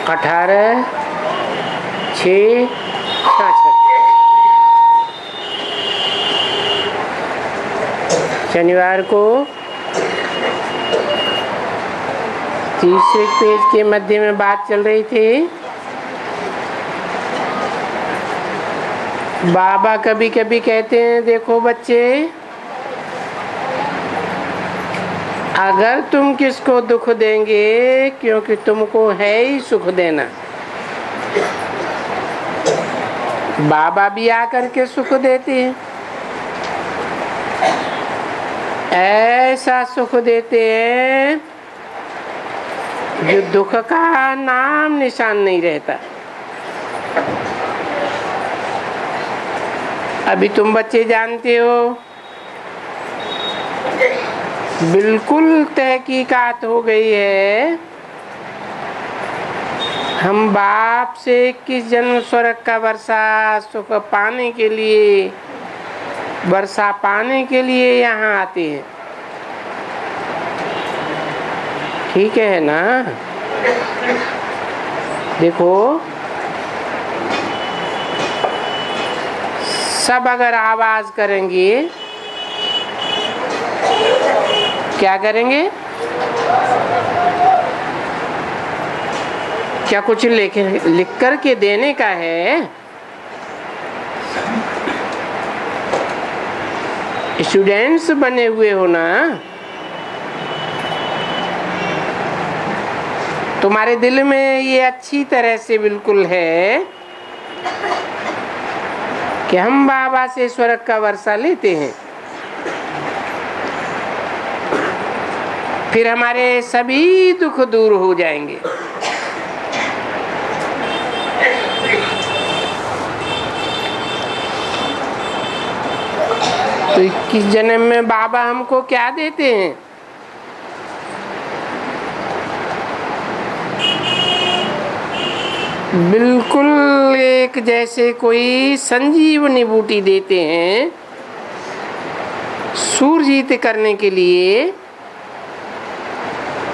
18, 6, 66। शनिवार को तीसरे पेज के मध्य में बात चल रही थी। बाबा कभी कभी कहते हैं, देखो बच्चे, अगर तुम किसको दुख देंगे, क्योंकि तुमको है ही सुख देना। बाबा भी आकर के सुख देते हैं, ऐसा सुख देते हैं जो दुख का नाम निशान नहीं रहता। अभी तुम बच्चे जानते हो, बिल्कुल तहकीकात हो गई है, हम बाप से 21 जन्म स्वर्ग का वर्षा सुख पाने के लिए, वर्षा पाने के लिए यहाँ आते हैं। ठीक है ना? देखो, सब अगर आवाज करेंगे, क्या करेंगे? क्या कुछ लिख कर के देने का है? स्टूडेंट्स बने हुए हो ना, तुम्हारे दिल में ये अच्छी तरह से बिल्कुल है कि हम बाबा से स्वर्ग का वर्षा लेते हैं, फिर हमारे सभी दुख दूर हो जाएंगे। तो 21 जन्म में बाबा हमको क्या देते हैं? बिल्कुल एक जैसे कोई संजीवनी बूटी देते हैं, सूरजीत करने के लिए,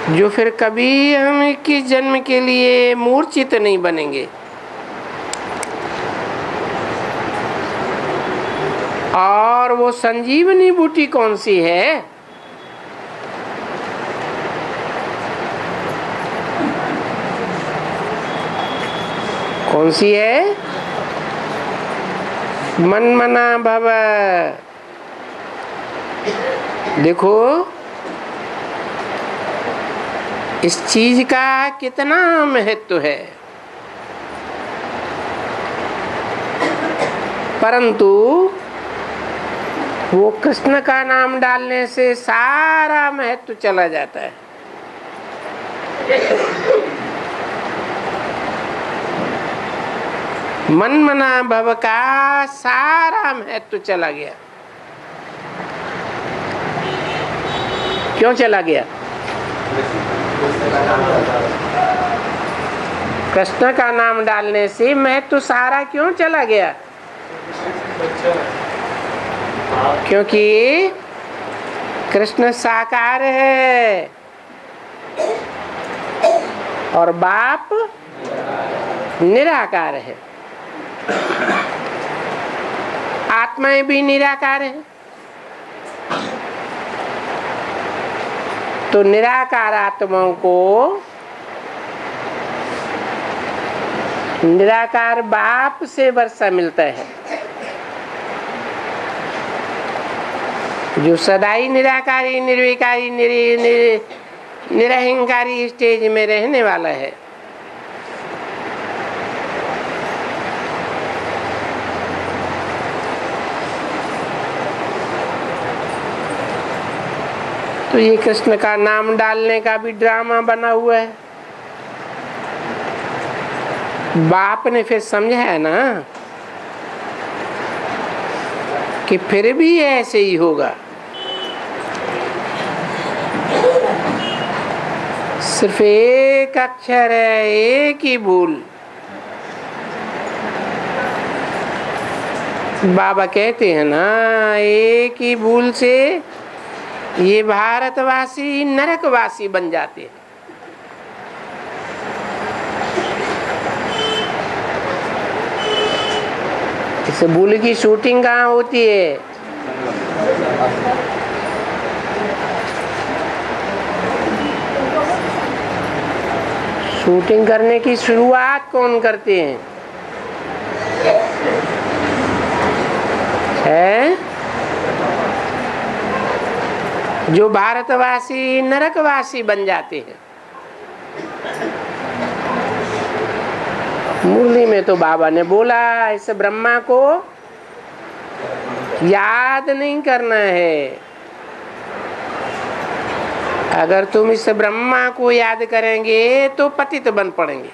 जो फिर कभी हम 21 जन्म के लिए मूर्छित नहीं बनेंगे। और वो संजीवनी बूटी कौन सी है? कौन सी है? मनमना भव। देखो, इस चीज का कितना महत्व है, परंतु वो कृष्ण का नाम डालने से सारा महत्व चला जाता है। मनमना भव का सारा महत्व चला गया। क्यों चला गया? कृष्ण का नाम डालने से महत्व सारा क्यों चला गया? क्योंकि कृष्ण साकार है और बाप निराकार है। आत्माएं भी निराकार है, तो निराकार आत्माओं को निराकार बाप से वर्षा मिलता है, जो सदाई निराकारी, निर्विकारी, निरहंकारी स्टेज में रहने वाला है। तो ये कृष्ण का नाम डालने का भी ड्रामा बना हुआ है। बाप ने फिर समझाया ना कि फिर भी ऐसे ही होगा, सिर्फ एक अक्षर है, एक ही भूल। बाबा कहते हैं ना, एक ही भूल से ये भारतवासी नरकवासी बन जाते हैं। इस बुल की शूटिंग कहाँ होती है? शूटिंग करने की शुरुआत कौन करते हैं? जो भारतवासी नरकवासी बन जाते हैं। मुरली में तो बाबा ने बोला इस ब्रह्मा को याद नहीं करना है। अगर तुम इस ब्रह्मा को याद करेंगे तो पतित बन पड़ेंगे।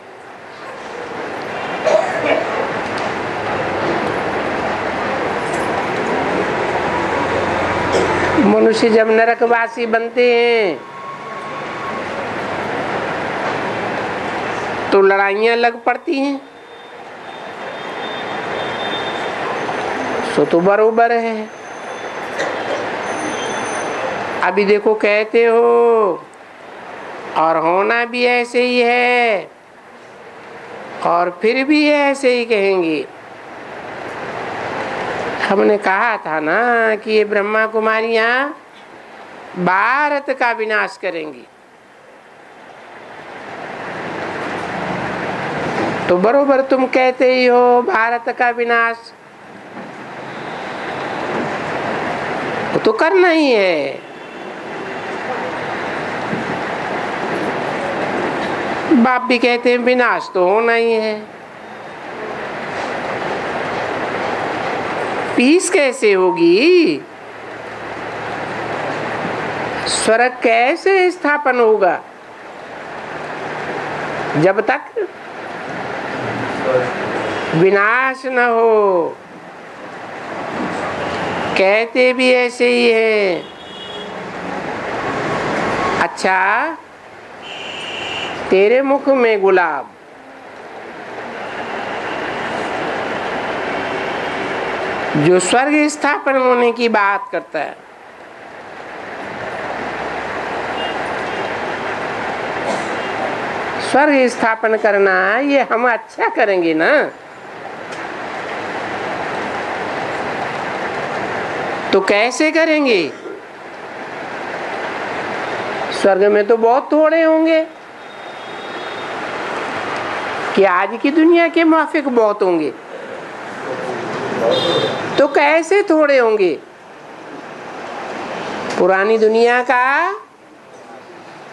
मनुष्य जब नरकवासी बनते हैं तो लड़ाइयां लग पड़ती हैं, सो तो बरोबर है। अभी देखो कहते हो और होना भी ऐसे ही है, और फिर भी ऐसे ही कहेंगे। हमने कहा था ना कि ये ब्रह्मा कुमारियां भारत का विनाश करेंगी, तो बरोबर तुम कहते ही हो भारत का विनाश, वो तो करना ही है। बाप भी कहते हैं विनाश तो होना ही है। पीस कैसे होगी? स्वर्ग कैसे स्थापन होगा जब तक विनाश न हो? कहते भी ऐसे ही है। अच्छा, तेरे मुख में गुलाब, जो स्वर्ग स्थापन होने की बात करता है, स्वर्ग स्थापन करना ये हम अच्छा करेंगे ना, तो कैसे करेंगे? स्वर्ग में तो बहुत थोड़े होंगे कि आज की दुनिया के मुआफिक बहुत होंगे, तो कैसे थोड़े होंगे? पुरानी दुनिया का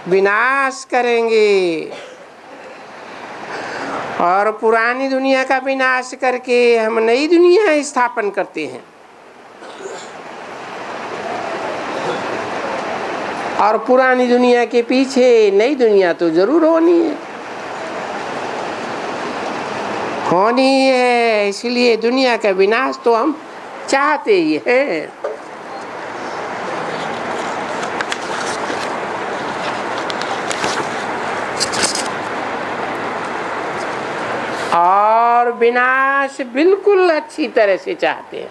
विनाश करेंगे, और पुरानी दुनिया का विनाश करके हम नई दुनिया स्थापन करते हैं। और पुरानी दुनिया के पीछे नई दुनिया तो जरूर होनी है, होनी है। इसलिए दुनिया का विनाश तो हम चाहते ही हैं। और विनाश बिल्कुल अच्छी तरह से चाहते हैं।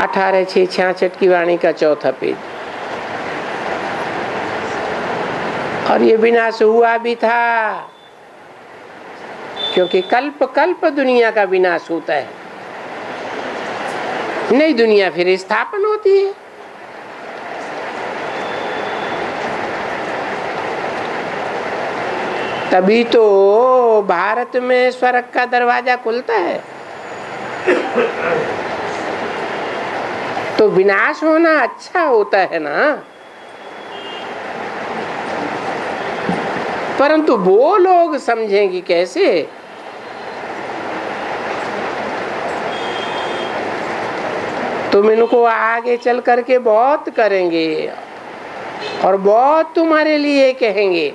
18/6/66 की वाणी का चौथा पेज। और ये विनाश हुआ भी था, क्योंकि कल्प कल्प दुनिया का विनाश होता है, नई दुनिया फिर स्थापन होती है। तभी तो भारत में स्वर्ग का दरवाजा खुलता है। तो विनाश होना अच्छा होता है ना, परंतु वो लोग समझेंगे कैसे? तुम इनको आगे चल करके बहुत करेंगे और बहुत तुम्हारे लिए कहेंगे।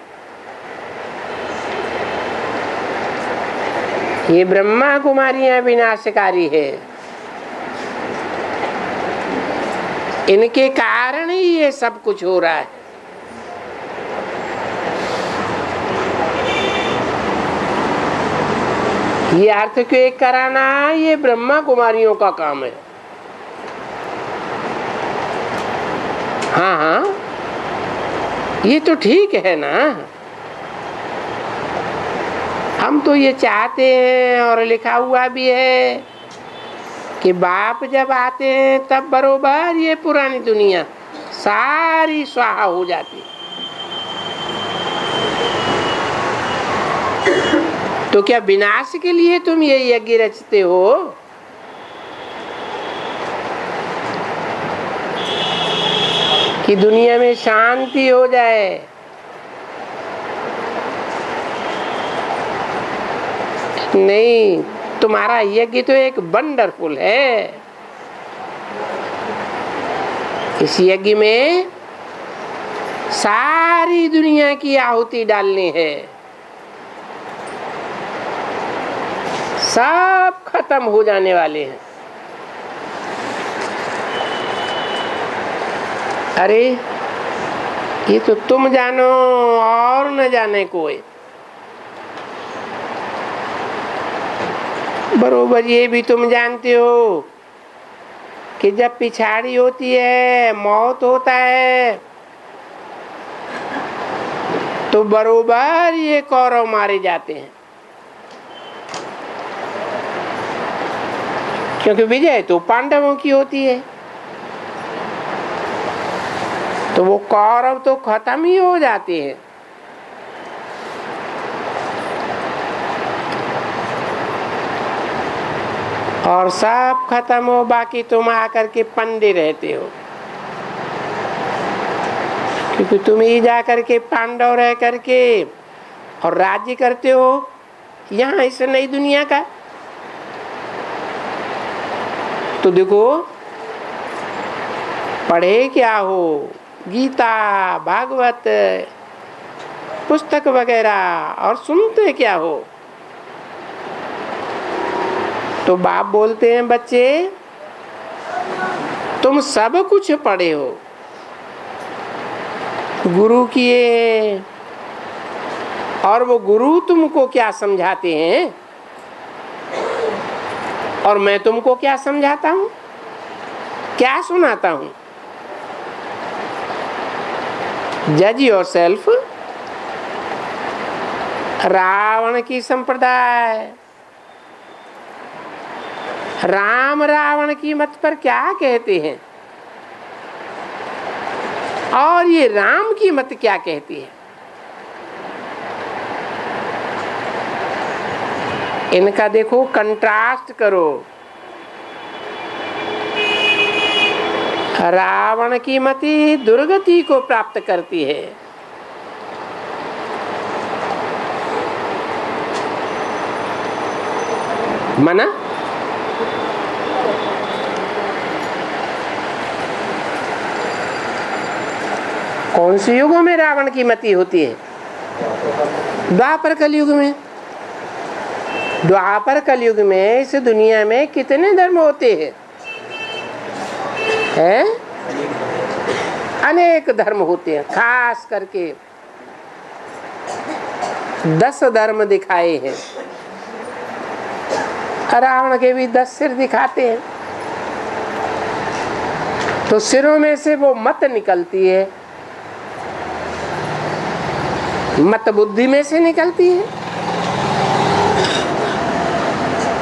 ये ब्रह्मा कुमारियां विनाशकारी है, इनके कारण ही ये सब कुछ हो रहा है। ये अर्थ के कराना ये ब्रह्मा कुमारियों का काम है। हाँ हाँ, ये तो ठीक है ना। हम तो ये चाहते हैं और लिखा हुआ भी है कि बाप जब आते हैं तब बरोबर ये पुरानी दुनिया सारी स्वाहा हो जाती। तो क्या विनाश के लिए तुम ये यज्ञ रचते हो? कि दुनिया में शांति हो जाए? नहीं, तुम्हारा यज्ञ तो एक वंडरफुल है। इस यज्ञ में सारी दुनिया की आहुति डालनी है, सब खत्म हो जाने वाले हैं। अरे ये तो तुम जानो और न जाने कोई। बरोबर ये भी तुम जानते हो कि जब पिछाड़ी होती है, मौत होता है, तो बरोबर ये कौरव मारे जाते हैं, क्योंकि विजय तो पांडवों की होती है। तो वो कौरव तो खत्म ही हो जाते हैं। और सब खत्म हो, बाकी तुम आकर के पंडे रहते हो, क्योंकि तुम ही जा करके पांडव रह करके और राज्य करते हो यहाँ इस नई दुनिया का। तो देखो, पढ़े क्या हो, गीता भागवत पुस्तक वगैरह, और सुनते क्या हो? तो बाप बोलते हैं, बच्चे तुम सब कुछ पढ़े हो, गुरु किए, और वो गुरु तुमको क्या समझाते हैं और मैं तुमको क्या समझाता हूँ, क्या सुनाता हूँ? जज योरसेल्फ। रावण की संप्रदाय, राम रावण की मत पर क्या कहते हैं और ये राम की मत क्या कहती है? इनका देखो, कंट्रास्ट करो। रावण की मति दुर्गति को प्राप्त करती है, मना? कौन से युगों में रावण की मति होती है? द्वापर कलयुग में। द्वापर कलयुग में इस दुनिया में कितने धर्म होते हैं? हैं? अनेक धर्म होते हैं। खास करके 10 धर्म दिखाए हैं। रावण के भी 10 सिर दिखाते हैं। तो सिरों में से वो मत निकलती है, मत बुद्धि में से निकलती है।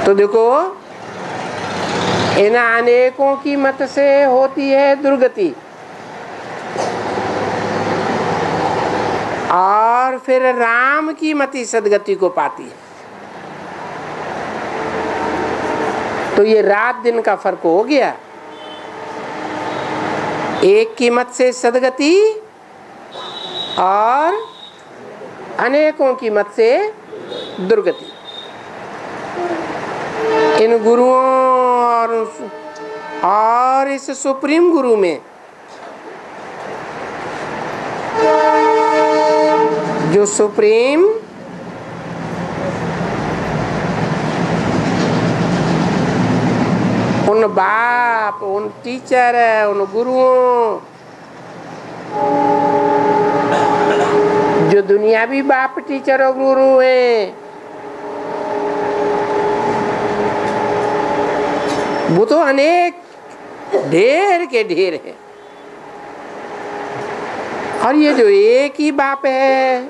तो देखो, इन अनेकों की मत से होती है दुर्गति, और फिर राम की मति सदगति को पाती है। तो ये रात दिन का फर्क हो गया। एक की मत से सदगति और अनेकों की मत से दुर्गति। इन गुरुओं और इस सुप्रीम गुरु में जो सुप्रीम उन बाप, उन टीचर, उन गुरुओं, जो दुनियावी बाप टीचर और गुरु हैं, वो तो अनेक ढेर के ढेर हैं। और ये जो एक ही बाप है,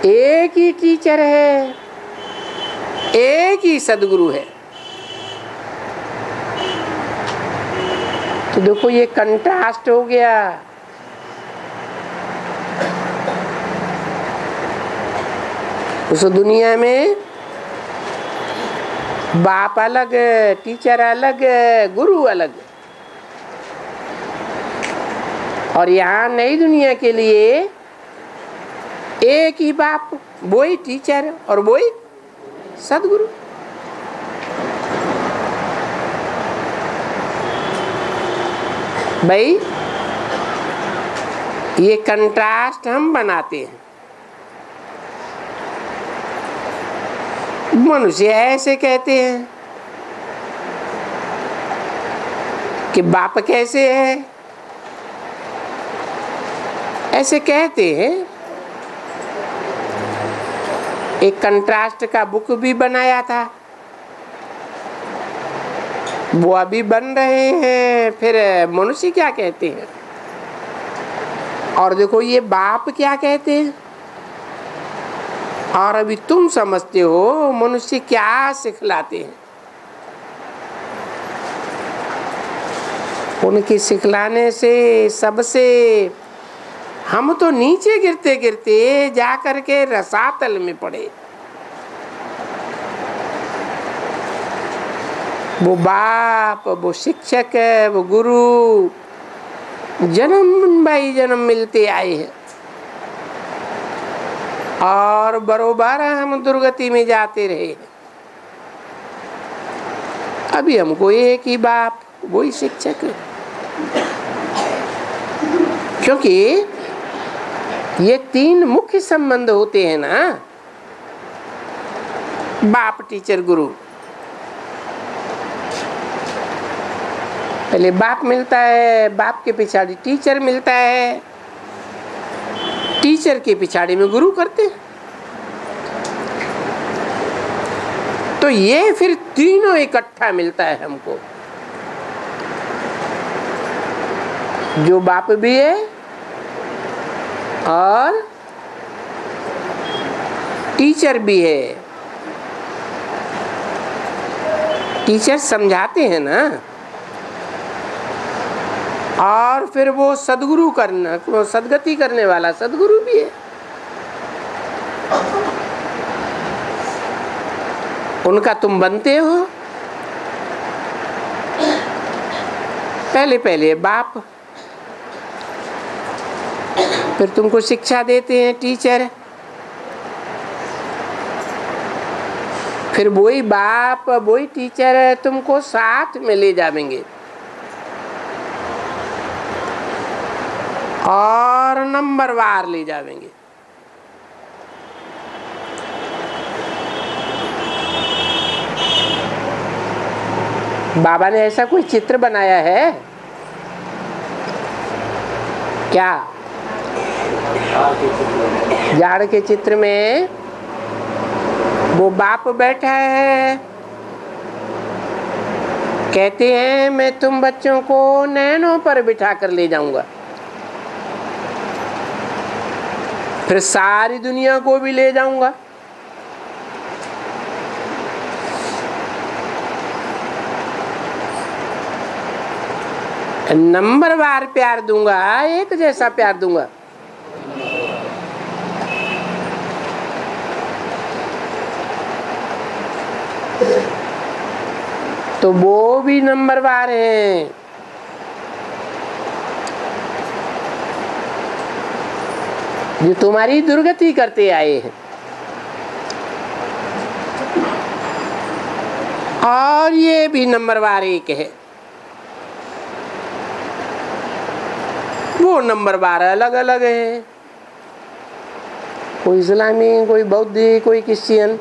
एक ही टीचर है, एक ही सदगुरु है। तो देखो ये कंट्रास्ट हो गया। उस दुनिया में बाप अलग, टीचर अलग, गुरु अलग, और यहाँ नई दुनिया के लिए एक ही बाप, वही टीचर और वही सदगुरु। भाई ये कंट्रास्ट हम बनाते हैं। मनुष्य ऐसे कहते हैं कि बाप कैसे है, ऐसे कहते हैं। एक कंट्रास्ट का बुक भी बनाया था, वो अभी बन रहे हैं। फिर मनुष्य क्या कहते हैं, और देखो ये बाप क्या कहते हैं, और अभी तुम समझते हो मनुष्य क्या सिखलाते हैं। उनके सिखलाने से सबसे हम तो नीचे गिरते गिरते जा करके रसातल में पड़े। वो बाप, वो शिक्षक, वो गुरु जन्म बाई जन्म मिलते आए हैं, और बरोबर हम दुर्गति में जाते रहे। अभी हमको एक ही बाप, वही शिक्षक, क्योंकि ये तीन मुख्य संबंध होते हैं ना, बाप टीचर गुरु। पहले बाप मिलता है, बाप के पिछाड़ी टीचर मिलता है, टीचर के पिछाड़ी में गुरु करते हैं। तो ये फिर तीनों इकट्ठा मिलता है हमको, जो बाप भी है और टीचर भी है। टीचर समझाते हैं ना, और फिर वो सदगुरु करना, वो सदगति करने वाला सदगुरु भी है। उनका तुम बनते हो। पहले पहले बाप, फिर तुमको शिक्षा देते हैं टीचर, फिर वही बाप वही टीचर तुमको साथ में ले जाएंगे और नंबरवार ले जाएंगे। बाबा ने ऐसा कोई चित्र बनाया है क्या? जाड़ के चित्र में वो बाप बैठा है, कहते हैं मैं तुम बच्चों को नैनों पर बिठा कर ले जाऊंगा, फिर सारी दुनिया को भी ले जाऊंगा। नंबरवार प्यार दूंगा, एक जैसा प्यार दूंगा। तो वो भी नंबरवार हैं। जो तुम्हारी दुर्गति करते आए हैं, और ये भी नंबरवार एक है। वो नंबरवार अलग अलग है, कोई इस्लामी, कोई बौद्धी, कोई क्रिश्चियन।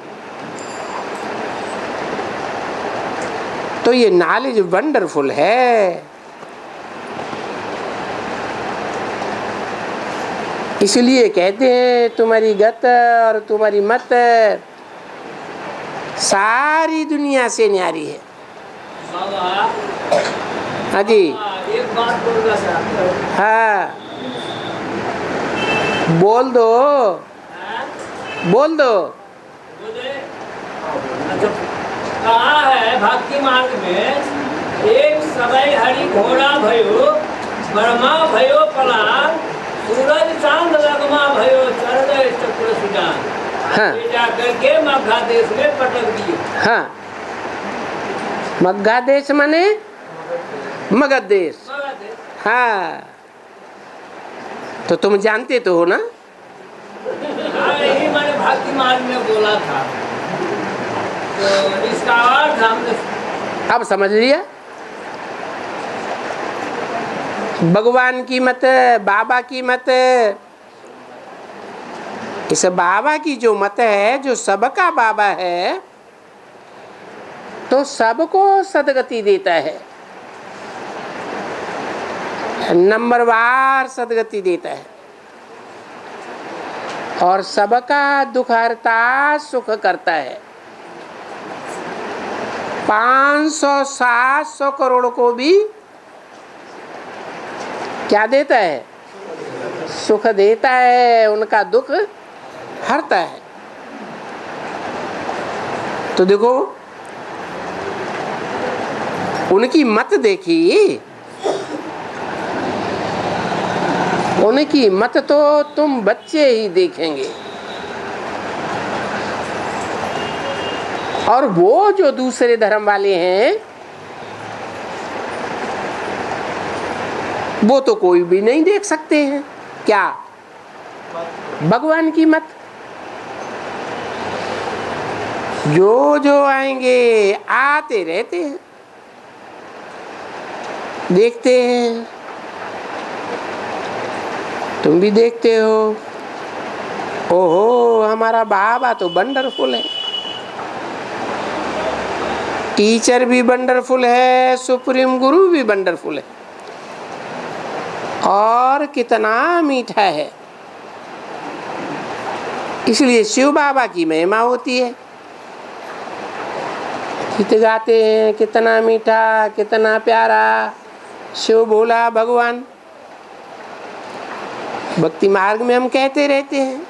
तो ये नॉलेज वंडरफुल है। इसलिए कहते हैं तुम्हारी गत और तुम्हारी मत सारी दुनिया से न्यारी है। हाँ जी, एक बात बोलूंगा सर। हाँ बोल दो। बोल दो। कहा है भक्ति मार्ग में एक समय हरि घोड़ा भयो, ब्रह्मा भयो पलान, सूरज चांद लगमा भयो, चरण चक्र सुजान। हाँ। जाकर के मगधा देश में पटक दिए। हाँ, मगधा देश माने मगध देश। हाँ, तो तुम जानते तो हो ना। यही मैंने भक्ति मार्ग में बोला था, तो इसका अर्थ हमने अब समझ लिया। भगवान की मत, बाबा की मत, इस बाबा की जो मत है, जो सबका बाबा है, तो सबको सदगति देता है, नंबरवार सदगति देता है, और सबका दुख हरता, सुख करता है। 500-700 करोड़ को भी क्या देता है? सुख देता है, उनका दुख हरता है। तो देखो, उनकी मत देखी, उनकी मत तो तुम बच्चे ही देखेंगे, और वो जो दूसरे धर्म वाले हैं वो तो कोई भी नहीं देख सकते हैं। क्या? भगवान की मत। जो आएंगे आते रहते हैं, देखते हैं, तुम भी देखते हो। ओहो, हमारा बाबा तो वंडरफुल है, टीचर भी वंडरफुल है, सुप्रीम गुरु भी वंडरफुल है, और कितना मीठा है। इसलिए शिव बाबा की महिमा होती है। गीत गाते हैं, कितना मीठा, कितना प्यारा शिव भोला भगवान। भक्ति मार्ग में हम कहते रहते हैं,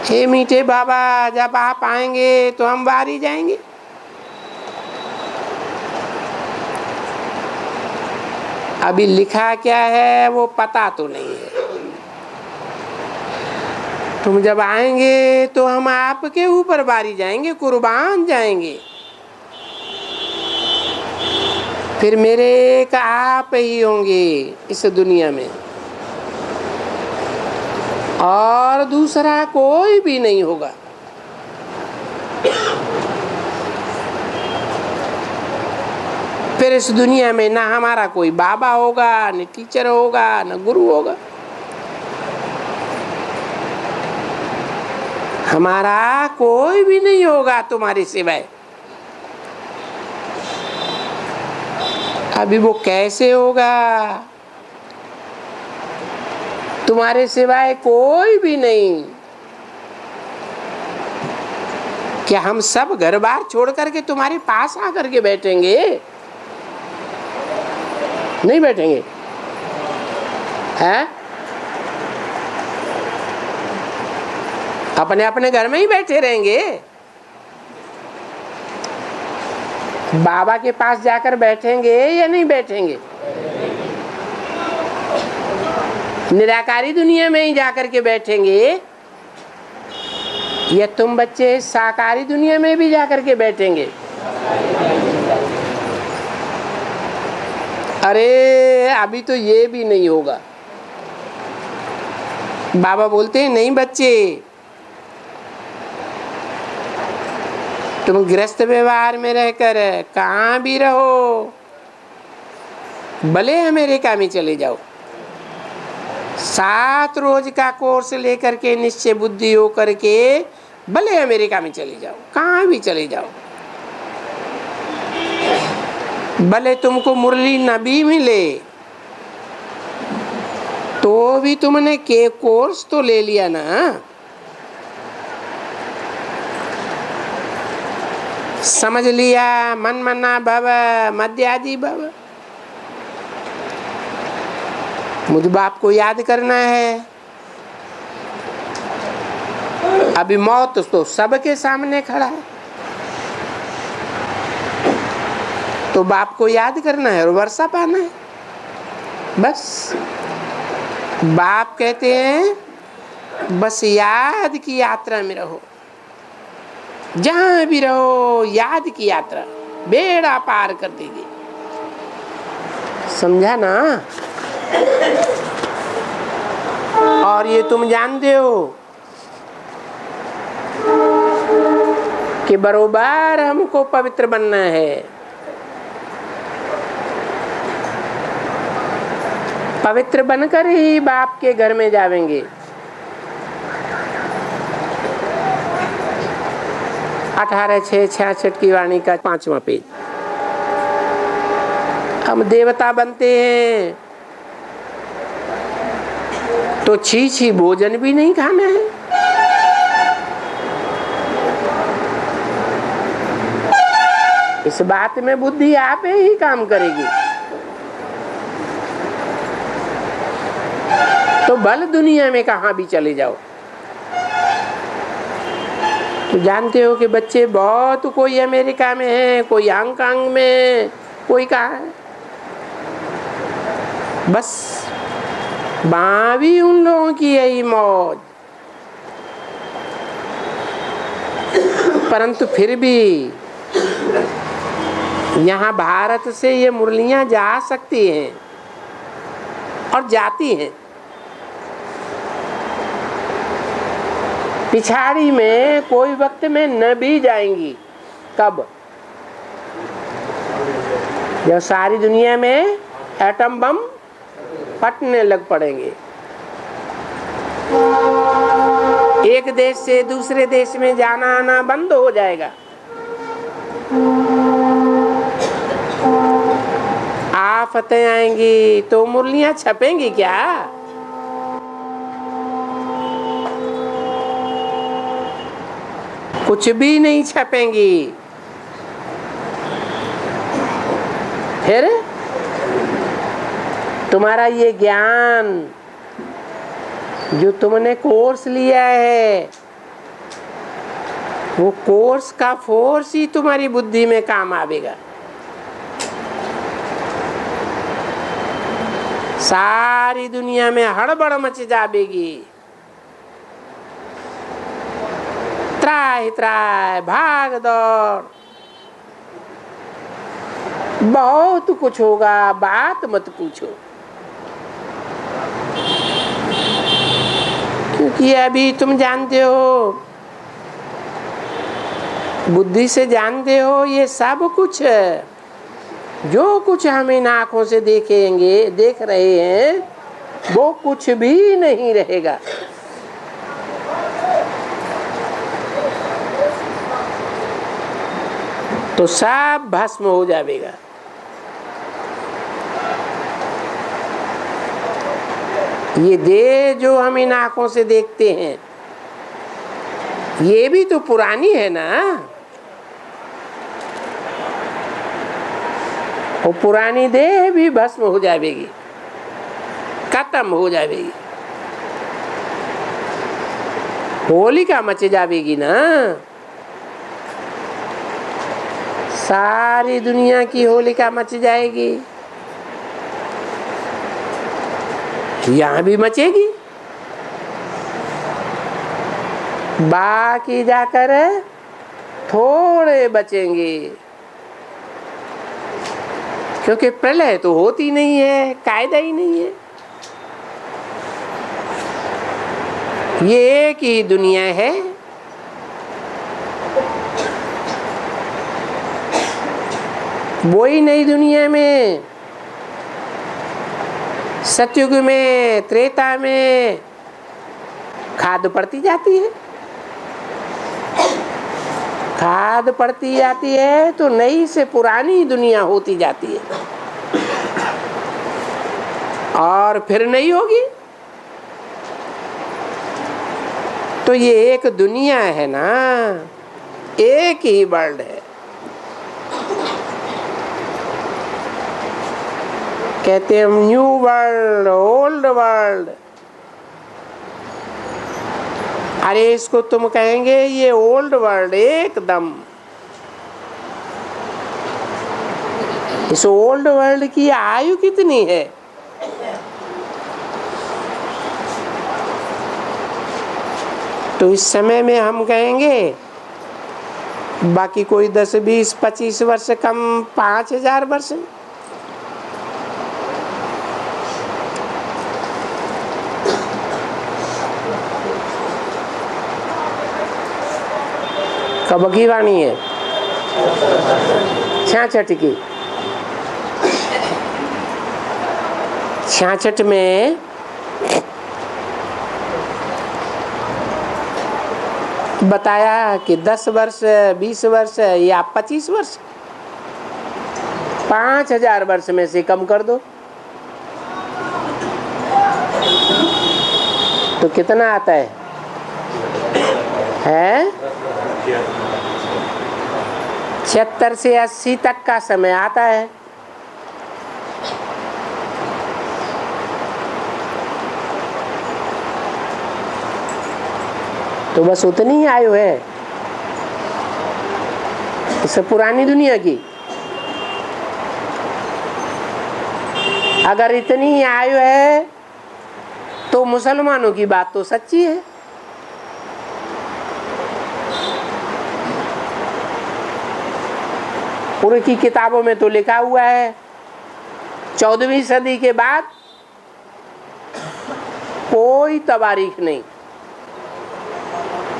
हे मीठे बाबा, जब आप आएंगे तो हम बाहर ही जाएंगे। अभी लिखा क्या है वो पता तो नहीं है। तुम जब आएंगे तो हम आपके ऊपर बारी जाएंगे, कुर्बान जाएंगे। फिर मेरे एक आप ही होंगे इस दुनिया में, और दूसरा कोई भी नहीं होगा। फिर इस दुनिया में ना हमारा कोई बाबा होगा, न टीचर होगा, न गुरु होगा। हमारा कोई भी नहीं होगा तुम्हारे सिवाय। अभी वो कैसे होगा? तुम्हारे सिवाय कोई भी नहीं। क्या हम सब घर बार छोड़ करके तुम्हारे पास आकर के बैठेंगे? नहीं बैठेंगे, हैं? अपने अपने घर में ही बैठे रहेंगे। बाबा के पास जाकर बैठेंगे या नहीं बैठेंगे? निराकारी दुनिया में ही जाकर के बैठेंगे, या तुम बच्चे साकारी दुनिया में भी जाकर के बैठेंगे? अरे अभी तो ये भी नहीं होगा। बाबा बोलते हैं, नहीं बच्चे, तुम गृहस्थ व्यवहार में रहकर कहाँ भी रहो, भले अमेरिका में चले जाओ, 7 रोज का कोर्स लेकर के निश्चय बुद्धि हो करके भले अमेरिका में चले जाओ, कहाँ भी चले जाओ, भले तुमको मुरली न भी मिले तो भी तुमने के कोर्स तो ले लिया ना। समझ लिया, मन मना भव मध्यादि भव। मुझ बाप को याद करना है, अभी मौत तो सबके सामने खड़ा है, तो बाप को याद करना है और वर्षा पाना है, बस। बाप कहते हैं बस याद की यात्रा में रहो, जहां भी रहो याद की यात्रा बेड़ा पार कर देगी। समझा ना? और ये तुम जानते हो कि बरोबर हमको पवित्र बनना है। पवित्र बनकर ही बाप के घर में जावेंगे। 18/6/66 की वाणी का 5वां पेज। हम देवता बनते हैं तो छी भोजन भी नहीं खाना है। इस बात में बुद्धि आप ही काम करेगी। तो बल दुनिया में कहाँ भी चले जाओ। तो जानते हो कि बच्चे बहुत, कोई अमेरिका में है, कोई हांगकांग में, कोई कहाँ है, बस वहां भी उन लोगों की यही मौज। परंतु फिर भी यहाँ भारत से ये मुरलियां जा सकती हैं और जाती हैं। पिछाड़ी में कोई वक्त में न भी जाएंगी। कब? जब सारी दुनिया में एटम बम फटने लग पड़ेंगे। एक देश से दूसरे देश में जाना आना बंद हो जाएगा। आफतें आएंगी तो मुरलियां छपेंगी क्या? कुछ भी नहीं छपेंगी। फिर तुम्हारा ये ज्ञान जो तुमने कोर्स लिया है, वो कोर्स का फोर्स ही तुम्हारी बुद्धि में काम आवेगा। सारी दुनिया में हड़बड़ मच जाएगी। त्राय त्राय भाग दौड़, बहुत कुछ होगा, बात मत पूछो। क्योंकि अभी तुम जानते हो, बुद्धि से जानते हो, ये सब कुछ जो कुछ हम इन आंखों से देख रहे हैं, वो कुछ भी नहीं रहेगा। तो सब भस्म हो जाएगा। ये देह जो हम इन आंखों से देखते हैं, ये भी तो पुरानी है ना। वो पुरानी देह भी भस्म हो जाएगी, खत्म हो जाएगी। होलिका मच जाएगी ना। सारी दुनिया की होलिका मच जाएगी, यहाँ भी मचेगी। बाकी जाकर थोड़े बचेंगे, क्योंकि प्रलय तो होती नहीं है, कायदा ही नहीं है। ये एक ही दुनिया है। वही नई दुनिया में, सतयुग में, त्रेता में खाद पड़ती जाती है। खाद पड़ती जाती है तो नई से पुरानी दुनिया होती जाती है, और फिर नई होगी। तो ये एक दुनिया है ना, एक ही वर्ल्ड है। कहते हैं न्यू वर्ल्ड, ओल्ड वर्ल्ड। अरे इसको तुम कहेंगे ये ओल्ड वर्ल्ड एकदम। इस ओल्ड वर्ल्ड की आयु कितनी है? तो इस समय में हम कहेंगे बाकी कोई 10, 20, 25 वर्ष कम 5000 वर्ष। कब की वाणी है? 66 की। 66 में बताया कि 10 वर्ष, 20 वर्ष या 25 वर्ष, 5000 वर्ष में से कम कर दो तो कितना आता है? 76 से 80 तक का समय आता है। तो बस उतनी ही आयु है इससे पुरानी दुनिया की। अगर इतनी ही आयु है तो मुसलमानों की बात तो सच्ची है। उनकी किताबों में तो लिखा हुआ है 14वीं सदी के बाद कोई तवारीख नहीं,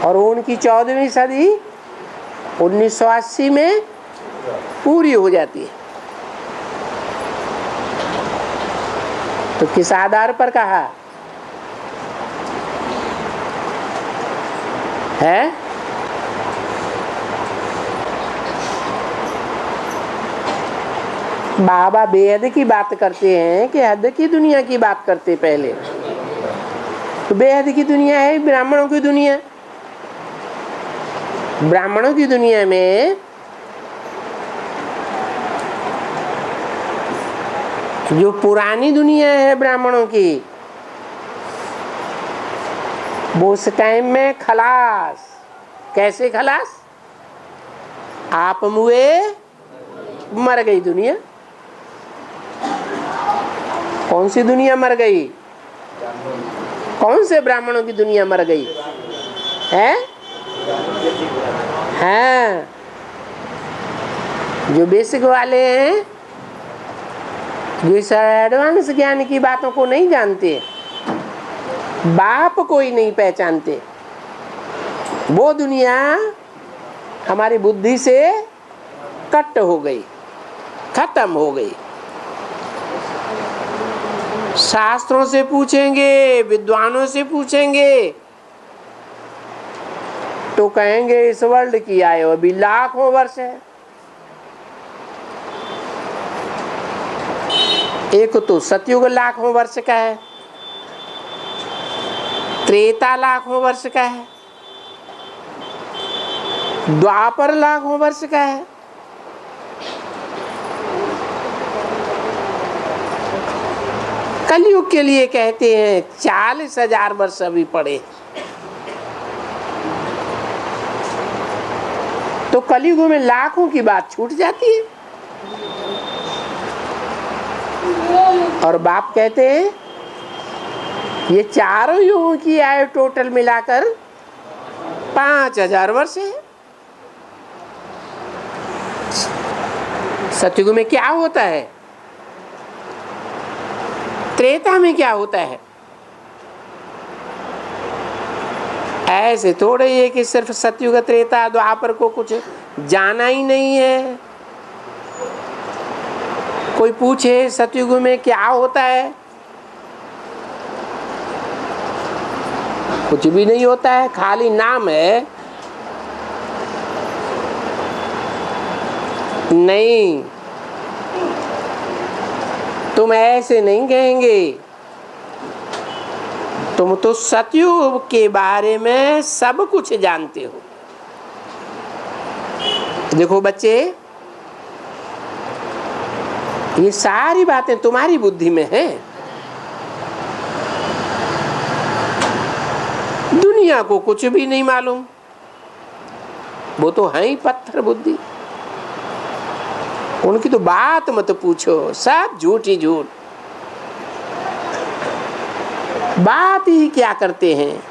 और उनकी 14वीं सदी 1980 में पूरी हो जाती है। तो किस आधार पर कहा है? बाबा बेहद की बात करते हैं कि हद की दुनिया की बात करते पहले। तो बेहद की दुनिया है ब्राह्मणों की दुनिया। ब्राह्मणों की दुनिया में जो पुरानी दुनिया है ब्राह्मणों की, वो उस टाइम में खलास। कैसे खलास? आप मुए मर गई दुनिया। कौन सी दुनिया मर गई? कौन से ब्राह्मणों की दुनिया मर गई है? हाँ, जो बेसिक वाले हैं, जो इस एडवांस ज्ञान की बातों को नहीं जानते, बाप को ही नहीं पहचानते, वो दुनिया हमारी बुद्धि से कट हो गई, खत्म हो गई। शास्त्रों से पूछेंगे, विद्वानों से पूछेंगे तो कहेंगे इस वर्ल्ड की आयु अभी लाखों वर्ष है। एक तो सतयुग लाखों वर्ष का है, त्रेता लाखों वर्ष का है, द्वापर लाखों वर्ष का है, कलयुग के लिए कहते हैं 40,000 वर्ष अभी पड़े। तो कलयुग में लाखों की बात छूट जाती है। और बाप कहते हैं ये चारों युगों की आयु टोटल मिलाकर 5,000 वर्ष है। सतयुग में क्या होता है? त्रेता में क्या होता है? ऐसे थोड़े ये कि सिर्फ सतयुग त्रेता द्वापर को कुछ जाना ही नहीं है। कोई पूछे सतयुग में क्या होता है, कुछ भी नहीं होता है, खाली नाम है। नहीं, तुम ऐसे नहीं कहेंगे। तुम तो सतयुग के बारे में सब कुछ जानते हो। देखो बच्चे, ये सारी बातें तुम्हारी बुद्धि में हैं। दुनिया को कुछ भी नहीं मालूम, वो तो है ही पत्थर बुद्धि। उनकी तो बात मत पूछो, सब झूठ ही झूठ। बात ही क्या करते हैं,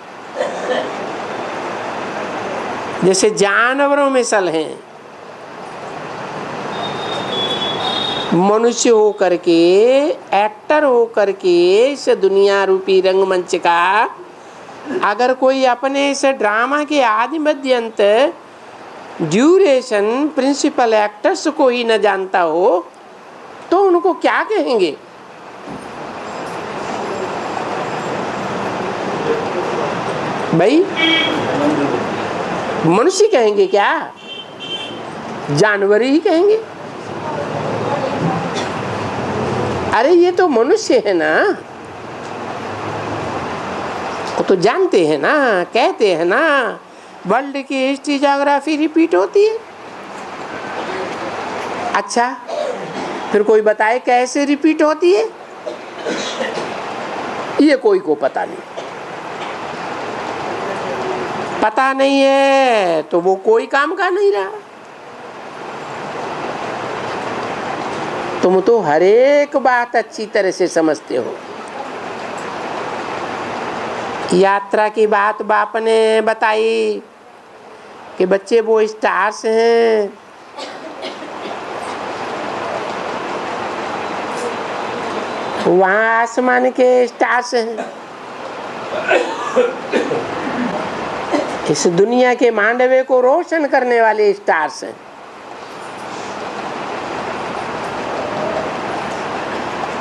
जैसे जानवरों में सल हैं। मनुष्य हो करके, एक्टर हो करके इस दुनिया रूपी रंगमंच का अगर कोई अपने इस ड्रामा के आदि मध्य अंत ड्यूरेशन प्रिंसिपल एक्टर्स को ही न जानता हो तो उनको क्या कहेंगे? भाई मनुष्य कहेंगे क्या? जानवर ही कहेंगे। अरे ये तो मनुष्य है ना, वो तो जानते हैं ना, कहते हैं ना वर्ल्ड की हिस्ट्री ज्योग्राफी रिपीट होती है। अच्छा फिर कोई बताए कैसे रिपीट होती है? ये कोई को पता नहीं। पता नहीं है तो वो कोई काम का नहीं रहा। तुम तो हर एक बात अच्छी तरह से समझते हो। यात्रा की बात बाप ने बताई कि बच्चे वो स्टार्स हैं, वहाँ आसमान के स्टार्स हैं, इस दुनिया के मांडवे को रोशन करने वाले स्टार्स हैं।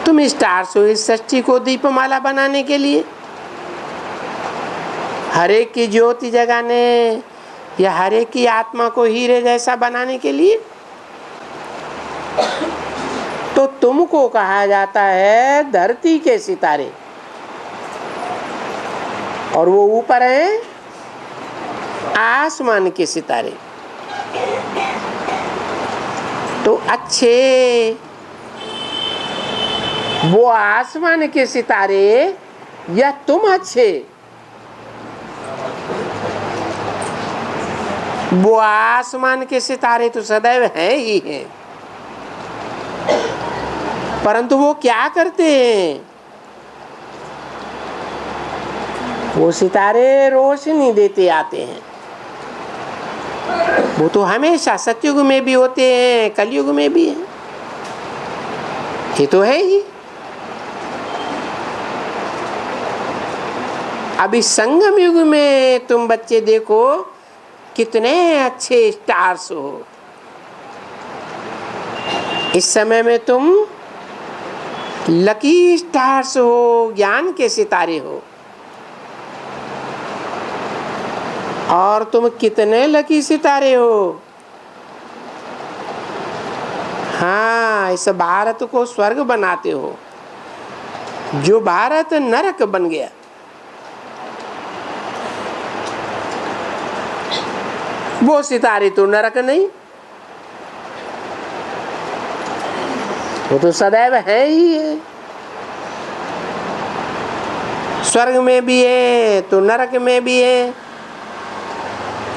तुम स्टार्स हो इस सृष्टि को दीपमाला बनाने के लिए, हर एक की ज्योति जगाने या हर एक की आत्मा को हीरे जैसा बनाने के लिए। तो तुमको कहा जाता है धरती के सितारे, और वो ऊपर है आसमान के सितारे। तो अच्छे वो आसमान के सितारे या तुम अच्छे? वो आसमान के सितारे तो सदैव हैं ही हैं, परंतु वो क्या करते हैं? वो सितारे रोशनी देते आते हैं। वो तो हमेशा सतयुग में भी होते हैं, कलयुग में भी है, ये तो है ही। अभी संगम युग में तुम बच्चे देखो कितने अच्छे स्टार्स हो। इस समय में तुम लकी स्टार्स हो, ज्ञान के सितारे हो। और तुम कितने लकी सितारे हो। हाँ, इस भारत को स्वर्ग बनाते हो। जो भारत नरक बन गया, वो सितारे तो नरक नहीं, वो तो सदैव है ही है। स्वर्ग में भी है तो नरक में भी है,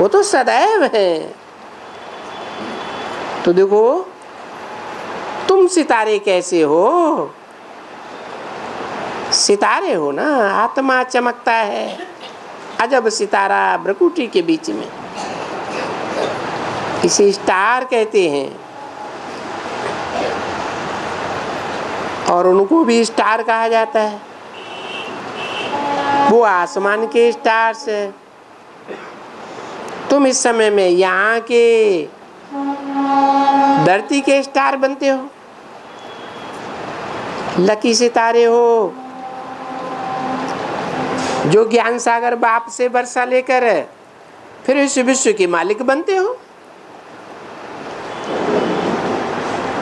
वो तो सदैव है। तो देखो तुम सितारे कैसे हो? सितारे हो ना, आत्मा चमकता है अजब सितारा भ्रकुटी के बीच में, इसे स्टार कहते हैं। और उनको भी स्टार कहा जाता है। वो आसमान के स्टार्स है। तुम इस समय में यहाँ के धरती के स्टार बनते हो, लकी सितारे हो, जो ज्ञान सागर बाप से वर्षा लेकर फिर इस विश्व के मालिक बनते हो।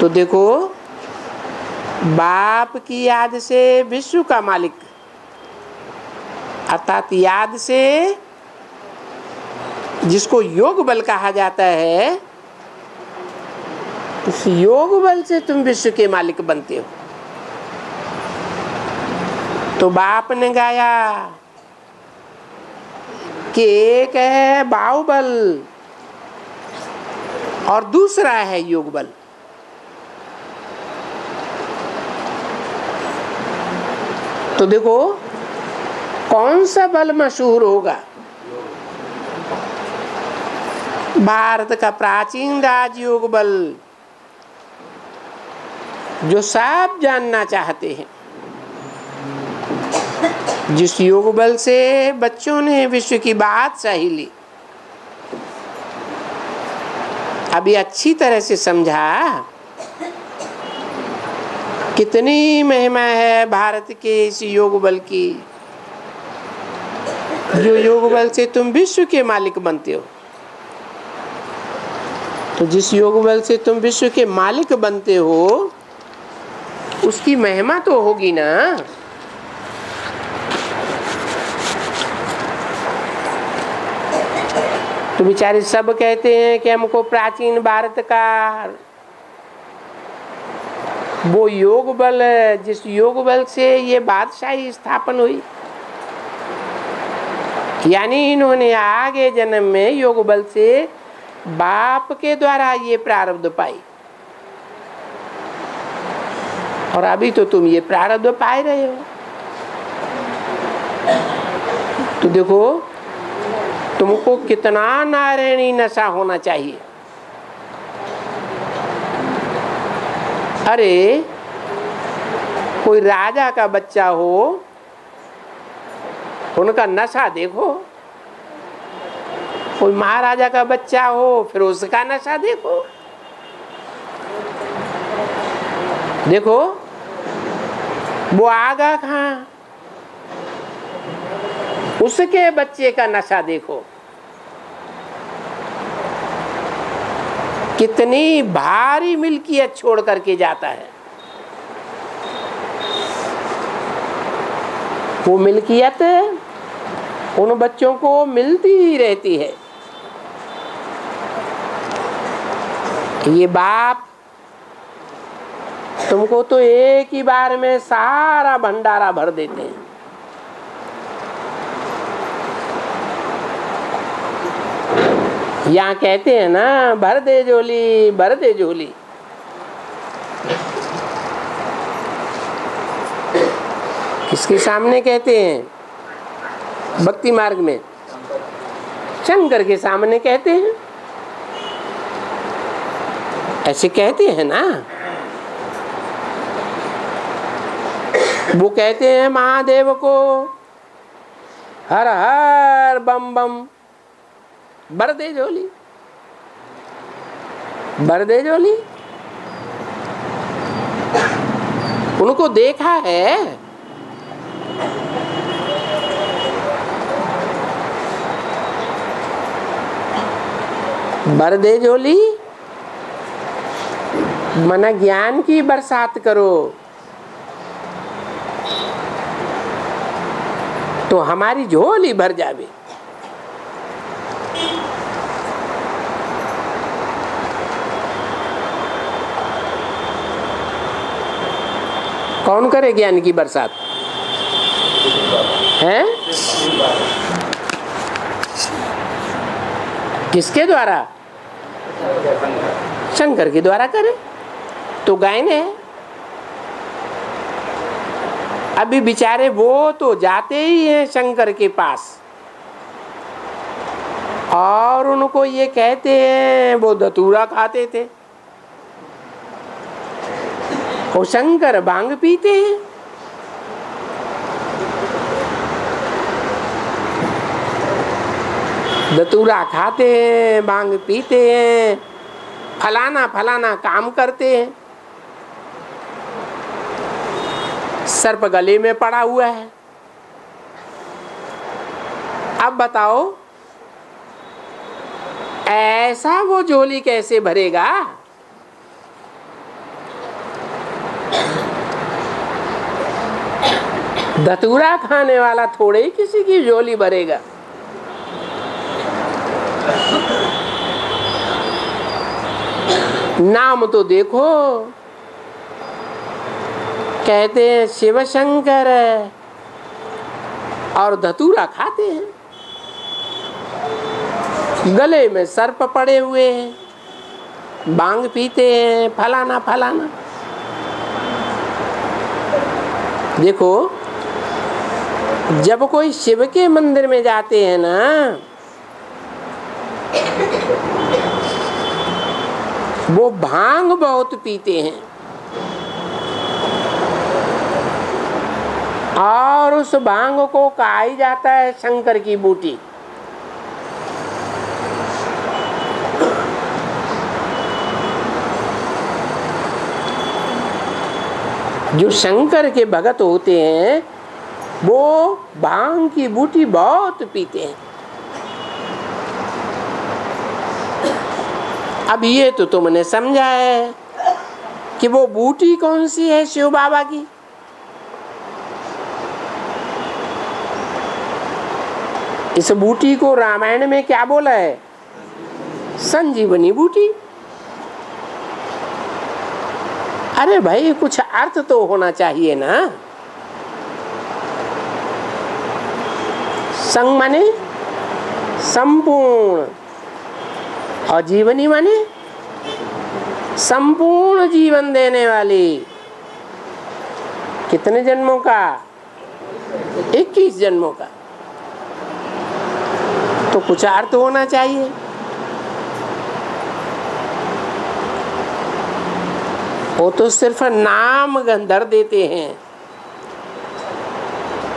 तो देखो बाप की याद से विश्व का मालिक, अर्थात याद से जिसको योग बल कहा जाता है, उस योग बल से तुम विश्व के मालिक बनते हो। तो बाप ने गाया कि एक है बाहुबल और दूसरा है योग बल। तो देखो कौन सा बल मशहूर होगा। भारत का प्राचीन राजयोग बल जो सब जानना चाहते हैं, जिस योग बल से बच्चों ने विश्व की बात सही ली। अभी अच्छी तरह से समझा कितनी महिमा है भारत के इस योग बल की, जो योग बल से तुम विश्व के मालिक बनते हो। तो जिस योग बल से तुम विश्व के मालिक बनते हो उसकी महिमा तो होगी ना। तो बेचारे सब कहते हैं कि हमको प्राचीन भारत का वो योग बल, जिस योग बल से ये बादशाही स्थापन हुई, यानी इन्होंने आगे जन्म में योग बल से बाप के द्वारा ये प्रारब्ध पाई, और अभी तो तुम ये प्रारब्ध पाए रहे हो। तो देखो तुमको कितना नारायणी नशा होना चाहिए। अरे कोई राजा का बच्चा हो, उनका नशा देखो। कोई महाराजा का बच्चा हो, फिर उसका नशा देखो। देखो वो आगा कहाँ, उसके बच्चे का नशा देखो। कितनी भारी मिल्कियत छोड़ करके जाता है। वो मिल्कियत उन बच्चों को मिलती ही रहती है। ये बाप तुमको तो एक ही बार में सारा भंडारा भर देते हैं। यहाँ कहते हैं ना, भर दे झोली, भर दे झोली। किसके सामने कहते हैं? भक्ति मार्ग में शंकर के सामने कहते हैं। ऐसे कहते हैं ना। वो कहते हैं महादेव को, हर हर बम बम, भर दे झोली, भर दे झोली। उनको देखा है। भर दे झोली मना ज्ञान की बरसात करो, तो हमारी झोली भर जावे। कौन करे ज्ञान की बरसात? हैं? किसके द्वारा? शंकर के द्वारा करे तो गायन है। अभी बेचारे वो तो जाते ही हैं शंकर के पास, और उनको ये कहते हैं वो धतूरा खाते थे, और शंकर भांग पीते हैं। धतूरा खाते हैं, भांग पीते हैं, फलाना फलाना काम करते हैं। सर्प गले में पड़ा हुआ है। अब बताओ ऐसा वो झोली कैसे भरेगा? धतूरा खाने वाला थोड़े ही किसी की झोली भरेगा। नाम तो देखो, कहते हैं शिव शंकर, और धतूरा खाते हैं। गले में सर्प पड़े हुए हैं, भांग पीते हैं, फलाना फलाना। देखो, जब कोई शिव के मंदिर में जाते हैं ना, वो भांग बहुत पीते हैं और उस भांग को कहा ही जाता है शंकर की बूटी। जो शंकर के भगत होते हैं वो भांग की बूटी बहुत पीते हैं। अब ये तो तुमने समझा है कि वो बूटी कौन सी है शिव बाबा की। इस बूटी को रामायण में क्या बोला है? संजीवनी बूटी। अरे भाई, कुछ अर्थ तो होना चाहिए ना। संग माने संपूर्ण और जीवनी माने संपूर्ण जीवन देने वाली। कितने जन्मों का? 21 जन्मों का। तो कुछ अर्थ होना चाहिए। वो तो सिर्फ नाम गंधर देते हैं।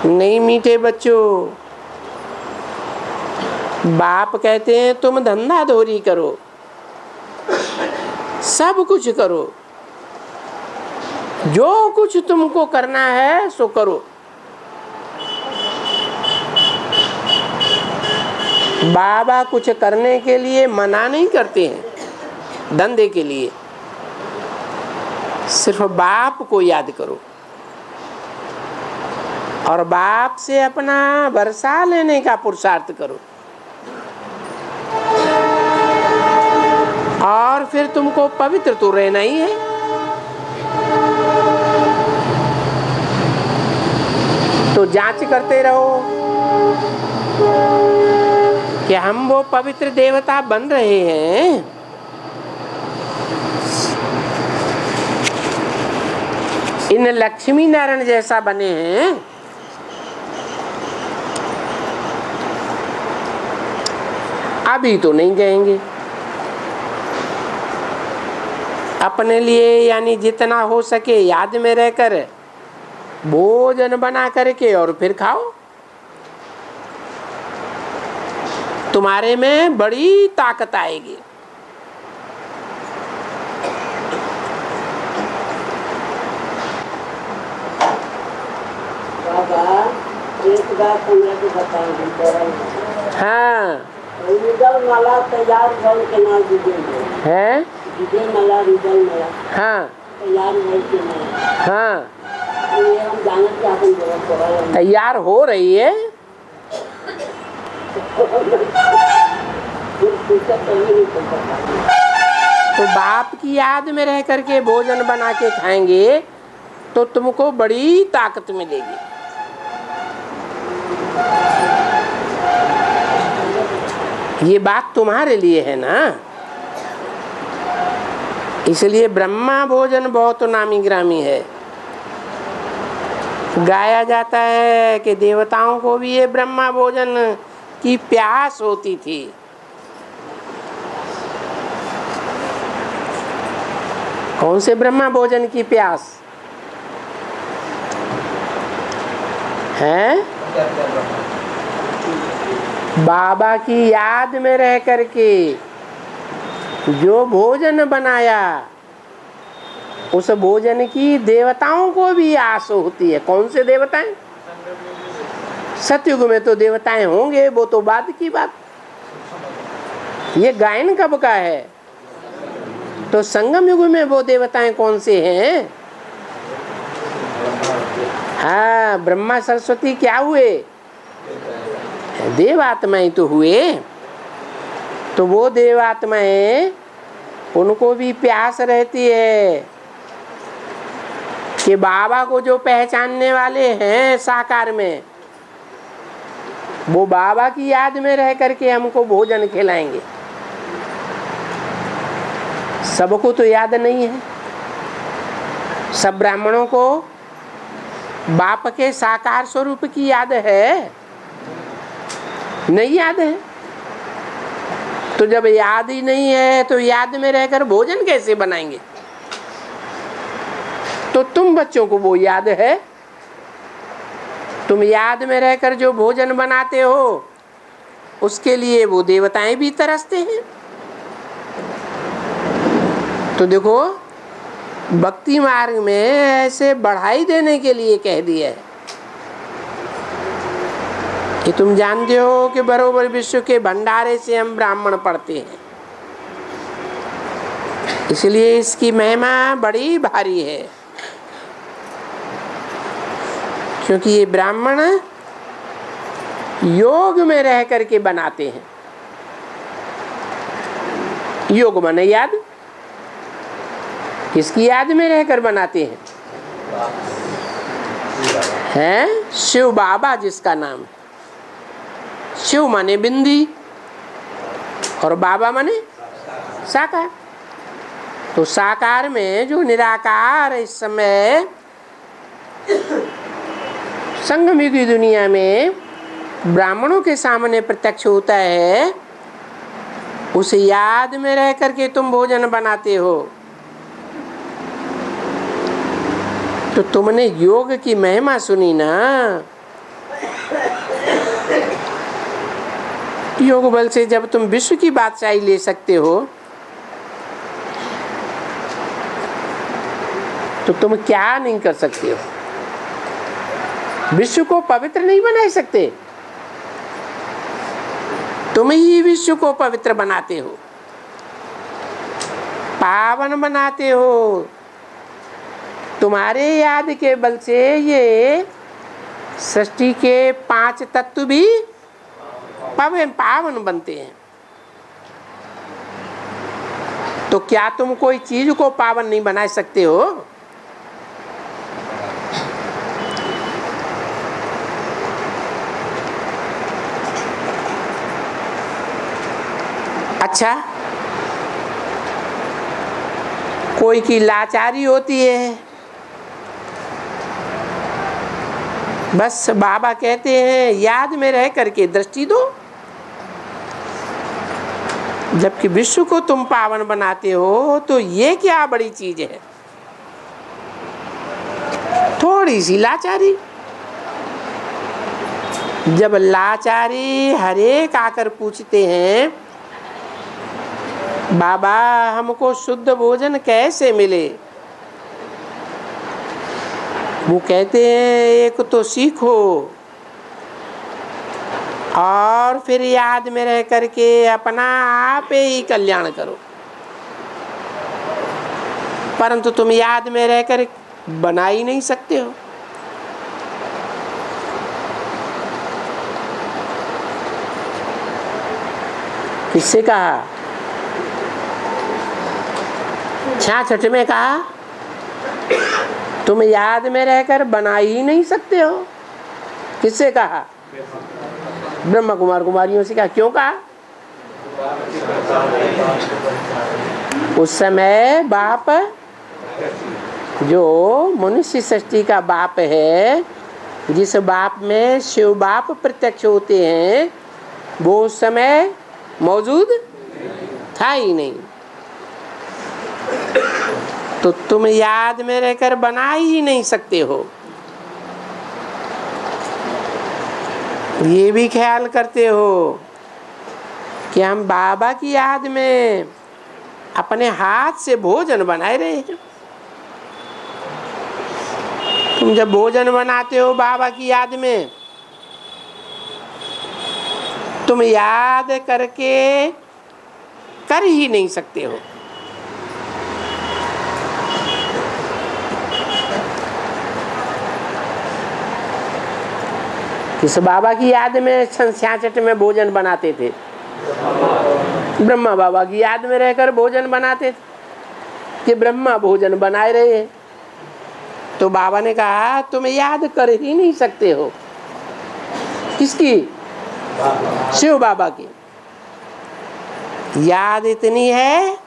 नहीं मीठे बच्चों, बाप कहते हैं तुम धंधा धोरी करो, सब कुछ करो, जो कुछ तुमको करना है सो करो। बाबा कुछ करने के लिए मना नहीं करते हैं धंधे के लिए, सिर्फ बाप को याद करो और बाप से अपना भरोसा लेने का पुरुषार्थ करो और फिर तुमको पवित्र तो रहना ही है। तो जांच करते रहो कि हम वो पवित्र देवता बन रहे हैं। इन लक्ष्मी नारायण जैसा बने हैं। अभी तो नहीं कहेंगे। अपने लिए यानी जितना हो सके याद में रहकर भोजन बना करके और फिर खाओ। तुम्हारे में बड़ी ताकत आएगी। बाबा एक बात मुझे बताओ। हाँ, रिजल माला तैयार भर के ना दीजिए है। रिजल माला हाँ तैयार भर के ना। हाँ, ये हम जानते हैं अपन जरूरत तैयार हो रही है। तो बाप की याद में रह करके भोजन बना के खाएंगे तो तुमको बड़ी ताकत मिलेगी। ये बात तुम्हारे लिए है ना। इसलिए ब्रह्मा भोजन बहुत नामी ग्रामी है। गाया जाता है कि देवताओं को भी ये ब्रह्मा भोजन की प्यास होती थी। कौन से ब्रह्मा भोजन की प्यास है? बाबा की याद में रह करके जो भोजन बनाया उस भोजन की देवताओं को भी आस होती है। कौन से देवताएं? सतयुग में तो देवताएं होंगे, वो तो बाद की बात। ये गायन कब का है? तो संगम युग में वो देवताएं कौन से हैं? हाँ, ब्रह्मा सरस्वती क्या हुए? देवात्माएं तो हुए। तो वो देवात्माएं, उनको भी प्यास रहती है कि बाबा को जो पहचानने वाले हैं साकार में, वो बाबा की याद में रह करके हमको भोजन खिलाएंगे। सबको तो याद नहीं है। सब ब्राह्मणों को बाप के साकार स्वरूप की याद है? नहीं याद है। तो जब याद ही नहीं है तो याद में रहकर भोजन कैसे बनाएंगे? तो तुम बच्चों को वो याद है। तुम याद में रहकर जो भोजन बनाते हो उसके लिए वो देवताएं भी तरसते हैं। तो देखो, भक्ति मार्ग में ऐसे बढ़ाई देने के लिए कह दिया है कि तुम जानते हो कि बरोबर विश्व के भंडारे से हम ब्राह्मण पढ़ते हैं, इसलिए इसकी महिमा बड़ी भारी है। क्योंकि ये ब्राह्मण योग में रह करके बनाते हैं। योग माने याद। किसकी याद में रहकर बनाते हैं? हैं? शिव बाबा जिसका नाम है। शिव माने बिंदी और बाबा माने साकार। तो साकार में जो निराकार इस समय संगम युग की दुनिया में ब्राह्मणों के सामने प्रत्यक्ष होता है, उस याद में रह करके तुम भोजन बनाते हो। तो तुमने योग की महिमा सुनी ना। योग बल से जब तुम विश्व की बादशाही ले सकते हो तो तुम क्या नहीं कर सकते हो? विश्व को पवित्र नहीं बना सकते? तुम ही विश्व को पवित्र बनाते हो, पावन बनाते हो। तुम्हारे याद के बल से ये सृष्टि के 5 तत्व भी पावन बनते हैं। तो क्या तुम कोई चीज को पावन नहीं बना सकते हो? अच्छा, कोई की लाचारी होती है, बस बाबा कहते हैं याद में रह करके दृष्टि दो। जबकि विश्व को तुम पावन बनाते हो तो ये क्या बड़ी चीज है? थोड़ी सी लाचारी। जब लाचारी हरेक आकर पूछते हैं बाबा हमको शुद्ध भोजन कैसे मिले, वो कहते हैं एक तो सीखो और फिर याद में रह करके अपना आप ही कल्याण करो। परंतु तुम याद में रहकर बना ही नहीं सकते हो। किससे कहा? 66 में कहा तुम याद में रहकर बना ही नहीं सकते हो। किससे कहा? ब्रह्मा कुमार कुमारियों से कहा। क्यों कहा? उस समय बाप जो मनुष्य सृष्टि का बाप है, जिस बाप में शिव बाप प्रत्यक्ष होते हैं, वो उस समय मौजूद था ही नहीं। तो तुम याद में रहकर बना ही नहीं सकते हो। ये भी ख्याल करते हो कि हम बाबा की याद में अपने हाथ से भोजन बनाए रहे हैं। तुम जब भोजन बनाते हो बाबा की याद में, तुम याद करके कर ही नहीं सकते हो। इस बाबा की याद में 66 में भोजन बनाते थे। ब्रह्मा बाबा की याद में रहकर भोजन बनाते थे कि ब्रह्मा भोजन बनाए रहे हैं। तो बाबा ने कहा तुम याद कर ही नहीं सकते हो। किसकी? शिव बाबा की याद इतनी है,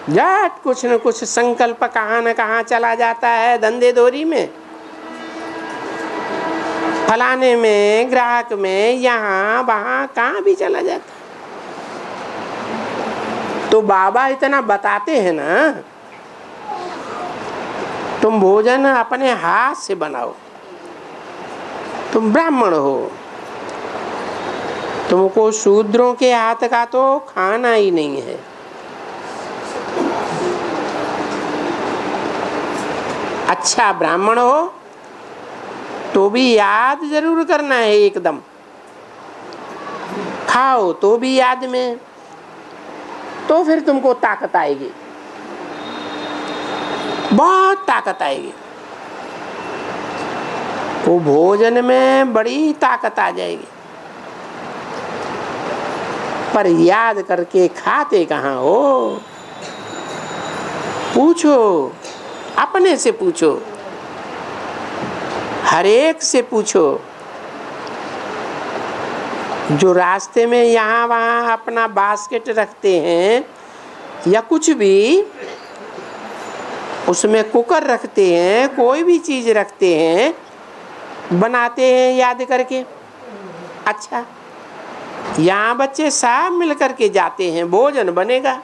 जाट कुछ न कुछ संकल्प कहाँ न कहाँ चला जाता है, धंधे दोरी में, फलाने में, ग्राहक में, यहाँ वहाँ कहाँ भी चला जाता। तो बाबा इतना बताते हैं ना, तुम भोजन अपने हाथ से बनाओ, तुम ब्राह्मण हो, तुमको शूद्रों के हाथ का तो खाना ही नहीं है। अच्छा ब्राह्मण हो तो भी याद जरूर करना है, एकदम खाओ तो भी याद में, तो फिर तुमको ताकत आएगी, बहुत ताकत आएगी। वो भोजन में बड़ी ताकत आ जाएगी, पर याद करके खाते कहाँ हो? पूछो, अपने से पूछो, हर एक से पूछो। जो रास्ते में यहाँ वहाँ अपना बास्केट रखते हैं या कुछ भी, उसमें कुकर रखते हैं, कोई भी चीज रखते हैं, बनाते हैं याद करके। अच्छा यहाँ बच्चे सब मिल करके जाते हैं, भोजन बनेगा।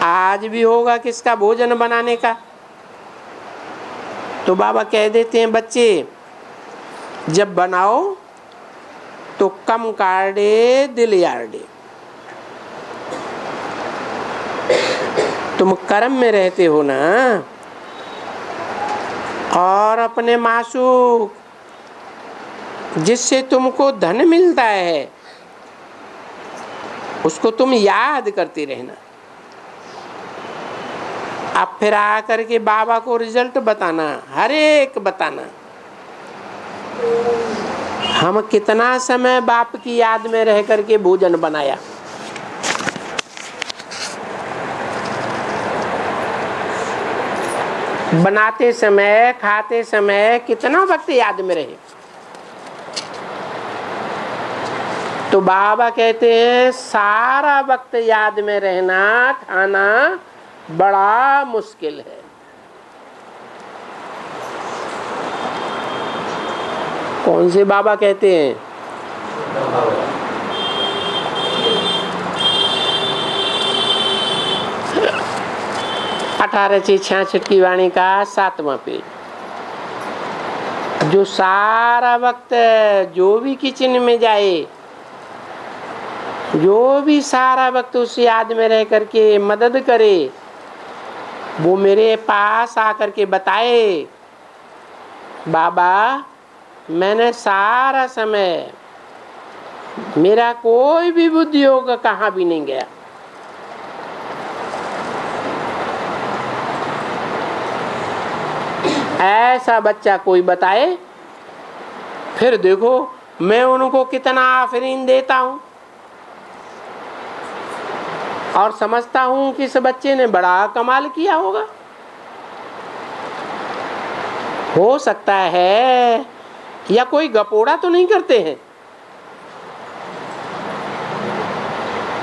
आज भी होगा किसका भोजन बनाने का? तो बाबा कह देते हैं बच्चे जब बनाओ तो कम काढ़े दिल यार्डे। तुम कर्म में रहते हो ना, और अपने मासूक जिससे तुमको धन मिलता है उसको तुम याद करते रहना। अब फिर आकर के बाबा को रिजल्ट बताना, हर एक बताना, हम कितना समय बाप की याद में रह करके भोजन बनाया। बनाते समय, खाते समय कितना वक्त याद में रहे। तो बाबा कहते हैं सारा वक्त याद में रहना, खाना बड़ा मुश्किल है। कौन से बाबा कहते हैं? 1866 की वाणी का 7वां पेज। जो सारा वक्त जो भी किचन में जाए, जो भी सारा वक्त उस याद में रह करके मदद करे, वो मेरे पास आकर के बताए बाबा मैंने सारा समय, मेरा कोई भी बुद्धि योग कहाँ भी नहीं गया। ऐसा बच्चा कोई बताए, फिर देखो मैं उनको कितना आफरीन देता हूं और समझता हूं कि इस बच्चे ने बड़ा कमाल किया होगा। हो सकता है या कोई गपोड़ा तो नहीं करते हैं,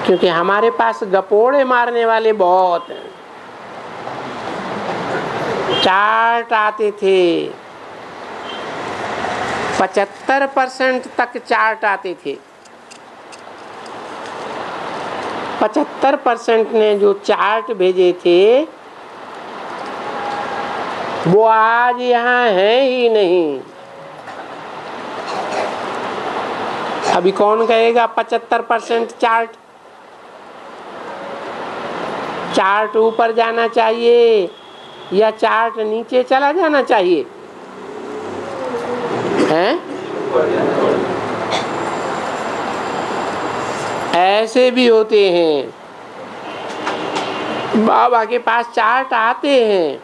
क्योंकि हमारे पास गपोड़े मारने वाले बहुत हैं। चार्ट आते थे, 75% तक चार्ट आते थे। 75% ने जो चार्ट भेजे थे वो आज यहाँ है ही नहीं। अभी कौन कहेगा 75% चार्ट? चार्ट ऊपर जाना चाहिए या चार्ट नीचे चला जाना चाहिए? हैं? ऐसे भी होते हैं, बाबा के पास चार्ट आते हैं,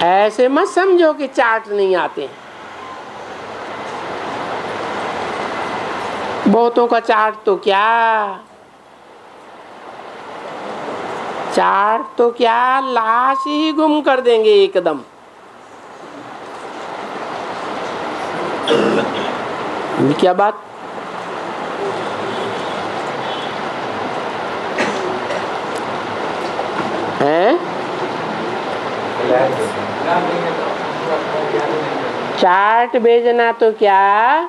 ऐसे मत समझो कि चार्ट नहीं आते। बहुतों का चार्ट तो क्या, चार्ट तो क्या लाश ही गुम कर देंगे एकदम। ये क्या बात? है चार्ट भेजना तो क्या,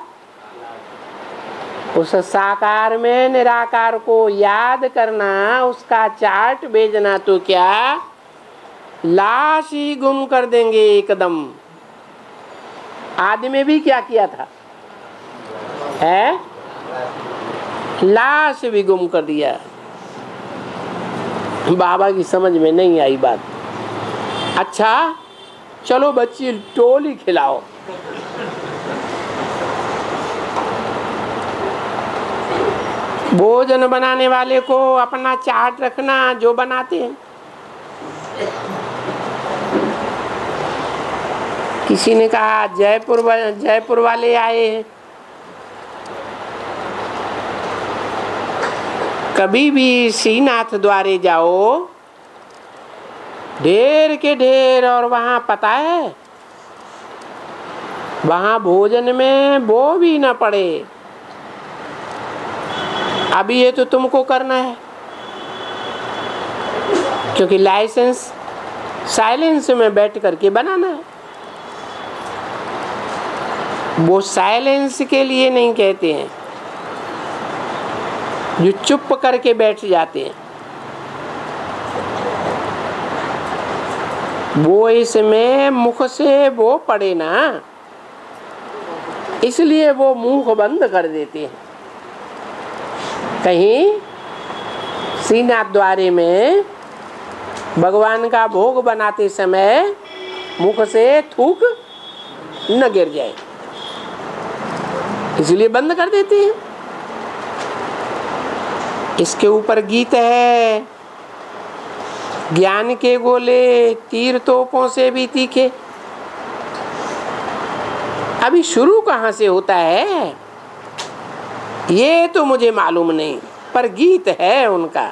उस साकार में निराकार को याद करना, उसका चार्ट भेजना तो क्या, लाश ही गुम कर देंगे एकदम। आदि में भी क्या किया था, है लाश भी गुम कर दिया। बाबा की समझ में नहीं आई बात। अच्छा चलो बच्ची टोली खिलाओ। भोजन बनाने वाले को अपना चार्ट रखना जो बनाते हैं। किसी ने कहा जयपुर वाले आए हैं। कभी भी श्रीनाथ द्वारे जाओ, ढेर के ढेर, और वहां पता है वहां भोजन में वो भी ना पड़े। अभी ये तो तुमको करना है, क्योंकि लाइसेंस साइलेंस में बैठ करके बनाना है। वो साइलेंस के लिए नहीं कहते हैं, जो चुप करके बैठ जाते हैं वो इसमें मुख से वो पड़े ना, इसलिए वो मुंह बंद कर देते हैं। कहीं श्रीनाथ द्वारे में भगवान का भोग बनाते समय मुख से थूक न गिर जाए, इसलिए बंद कर देते हैं। इसके ऊपर गीत है, ज्ञान के गोले तीर तोपों से भी तीखे। अभी शुरू कहाँ से होता है ये तो मुझे मालूम नहीं, पर गीत है उनका।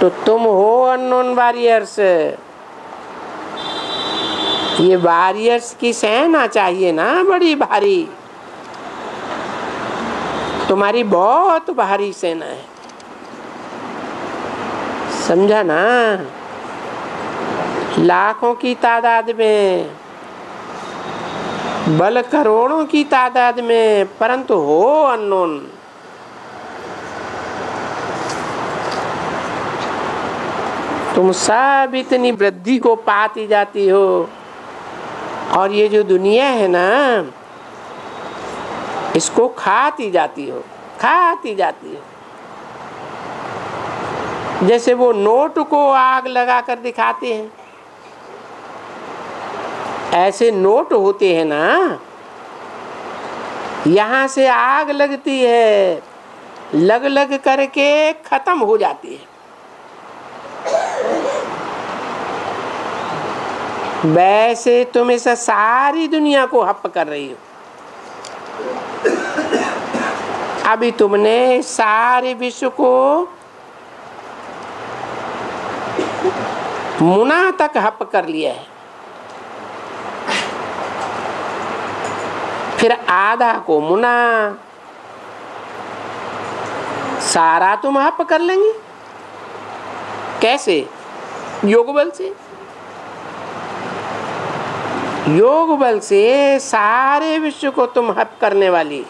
तो तुम हो अननोन वॉरियर्स, ये वॉरियर्स की सेना चाहिए ना, बड़ी भारी। तुम्हारी बहुत भारी सेना है, समझा ना, लाखों की तादाद में, बल करोड़ों की तादाद में, परंतु हो अननोन। तुम सब इतनी वृद्धि को पाती जाती हो, और ये जो दुनिया है ना इसको खाती जाती हो, खाती जाती हो। जैसे वो नोट को आग लगा कर दिखाते हैं, ऐसे नोट होते हैं ना, यहाँ से आग लगती है, लग लग करके खत्म हो जाती है। वैसे तुम इस सारी दुनिया को हप कर रही हो। अभी तुमने सारे विश्व को मुना तक हप कर लिया है, फिर आधा को मुना, सारा तुम हप कर लेंगे। कैसे? योग बल से। योग बल से सारे विश्व को तुम हप करने वाली,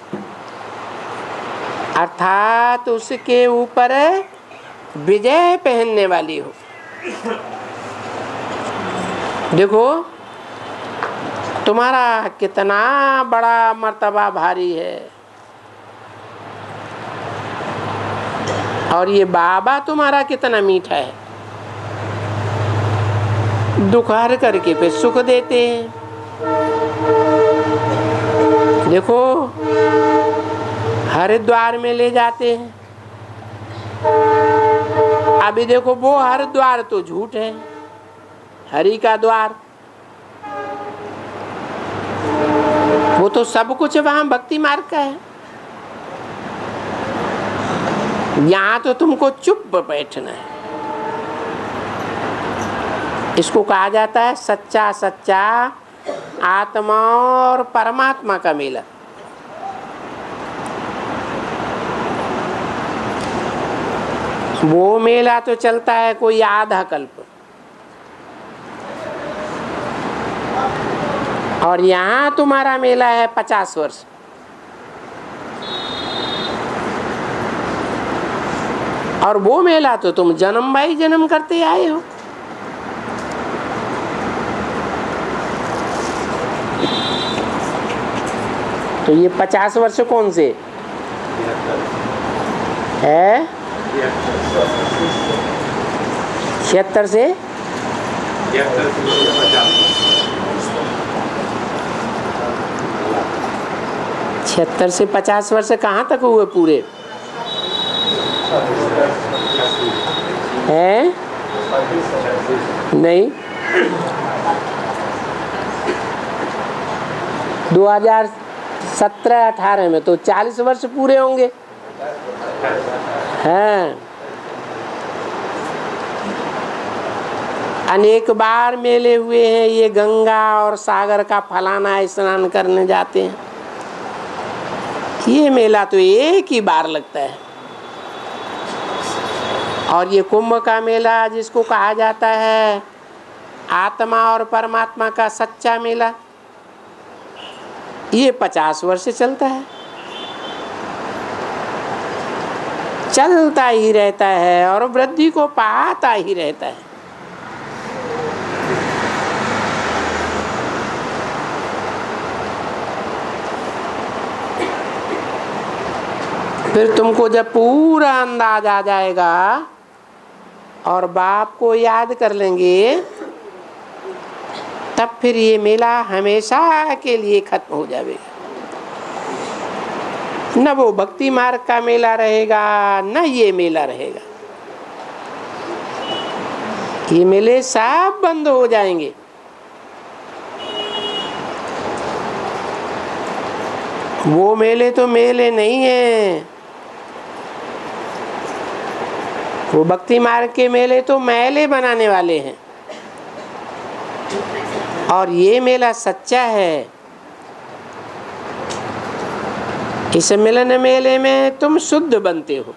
अर्थात उसके ऊपर विजय पहनने वाली हो। देखो तुम्हारा कितना बड़ा मर्तबा भारी है, और ये बाबा तुम्हारा कितना मीठा है, दुख हर करके फिर सुख देते हैं। देखो हरिद्वार में ले जाते हैं, अभी देखो वो हरिद्वार तो झूठ है, हरि का द्वार, वो तो सब कुछ वहां भक्ति मार्ग का है। यहाँ तो तुमको चुप बैठना है। इसको कहा जाता है सच्चा सच्चा आत्मा और परमात्मा का मेला। वो मेला तो चलता है कोई आधा कल्प, और यहाँ तुम्हारा मेला है 50 वर्ष। और वो मेला तो तुम जन्म बाई जन्म करते आए हो। तो ये 50 वर्ष कौन से है? 76 से 76 से 50 वर्ष कहाँ तक हुए पूरे हैं? नहीं, 2017-18 में तो 40 वर्ष पूरे होंगे हैं। अनेक बार मेले हुए हैं, ये गंगा और सागर का फलाना स्नान करने जाते हैं। ये मेला तो एक ही बार लगता है। और ये कुंभ का मेला जिसको कहा जाता है आत्मा और परमात्मा का सच्चा मेला, ये 50 वर्ष चलता है, चलता ही रहता है और वृद्धि को पाता ही रहता है। फिर तुमको जब पूरा अंदाज आ जाएगा और बाप को याद कर लेंगे, तब फिर ये मेला हमेशा के लिए खत्म हो जाएगा। न वो भक्ति मार्ग का मेला रहेगा, न ये मेला रहेगा। ये मेले सब बंद हो जाएंगे। वो मेले तो मेले नहीं है, वो भक्ति मार्ग के मेले तो मेले बनाने वाले हैं। और ये मेला सच्चा है। इस मिलन मेले में तुम शुद्ध बनते हो।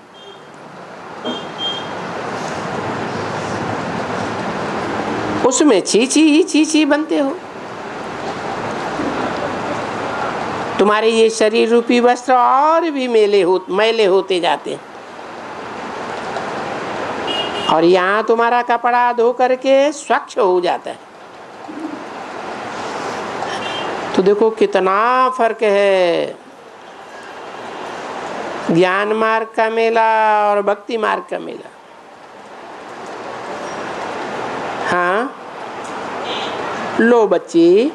उसमें चीची ही चीची बनते हो। तुम्हारे ये शरीर रूपी वस्त्र और भी मैले होते जाते हैं। और यहाँ तुम्हारा कपड़ा धो करके स्वच्छ हो जाता है। तो देखो कितना फर्क है ज्ञान मार्ग का मेला और भक्ति मार्ग का मेला। हाँ, लो बच्ची,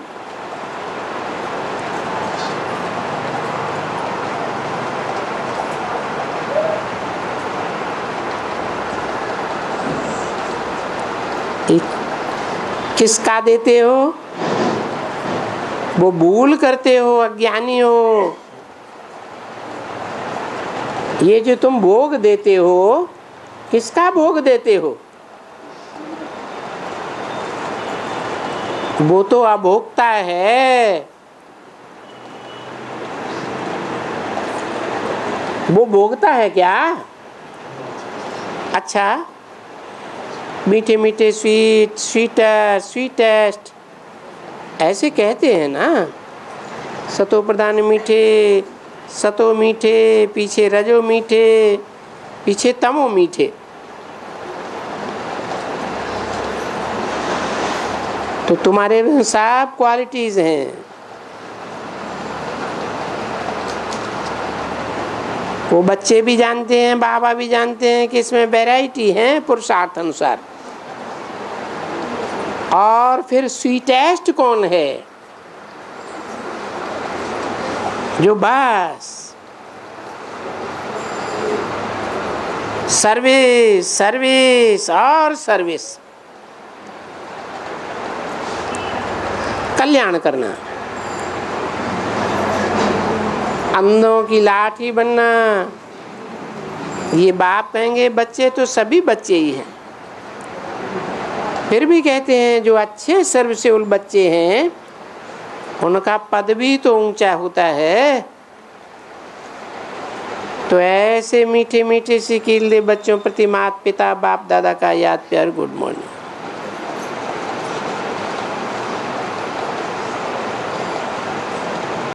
किसका देते हो? वो भूल करते हो, अज्ञानी हो। ये जो तुम भोग देते हो, किसका भोग देते हो? वो तो अभोक्ता है। वो भोगता है क्या? अच्छा, मीठे मीठे स्वीटेस्ट ऐसे कहते हैं ना। सतो प्रधान मीठे, सतो मीठे, पीछे रजो मीठे, पीछे तमो मीठे। तो तुम्हारे में सब क्वालिटीज हैं। वो बच्चे भी जानते हैं, बाबा भी जानते हैं कि इसमें वैरायटी है पुरुषार्थ अनुसार। और फिर स्वीटेस्ट कौन है? जो बस सर्विस सर्विस और सर्विस, कल्याण करना, अंधों की लाठी बनना। ये बाप कहेंगे बच्चे तो सभी बच्चे ही हैं। फिर भी कहते हैं जो अच्छे सर्वसेवल बच्चे हैं उनका पद भी तो ऊंचा होता है। तो ऐसे मीठे मीठे से कील दे बच्चों प्रति माता पिता बाप दादा का याद प्यार। Good morning.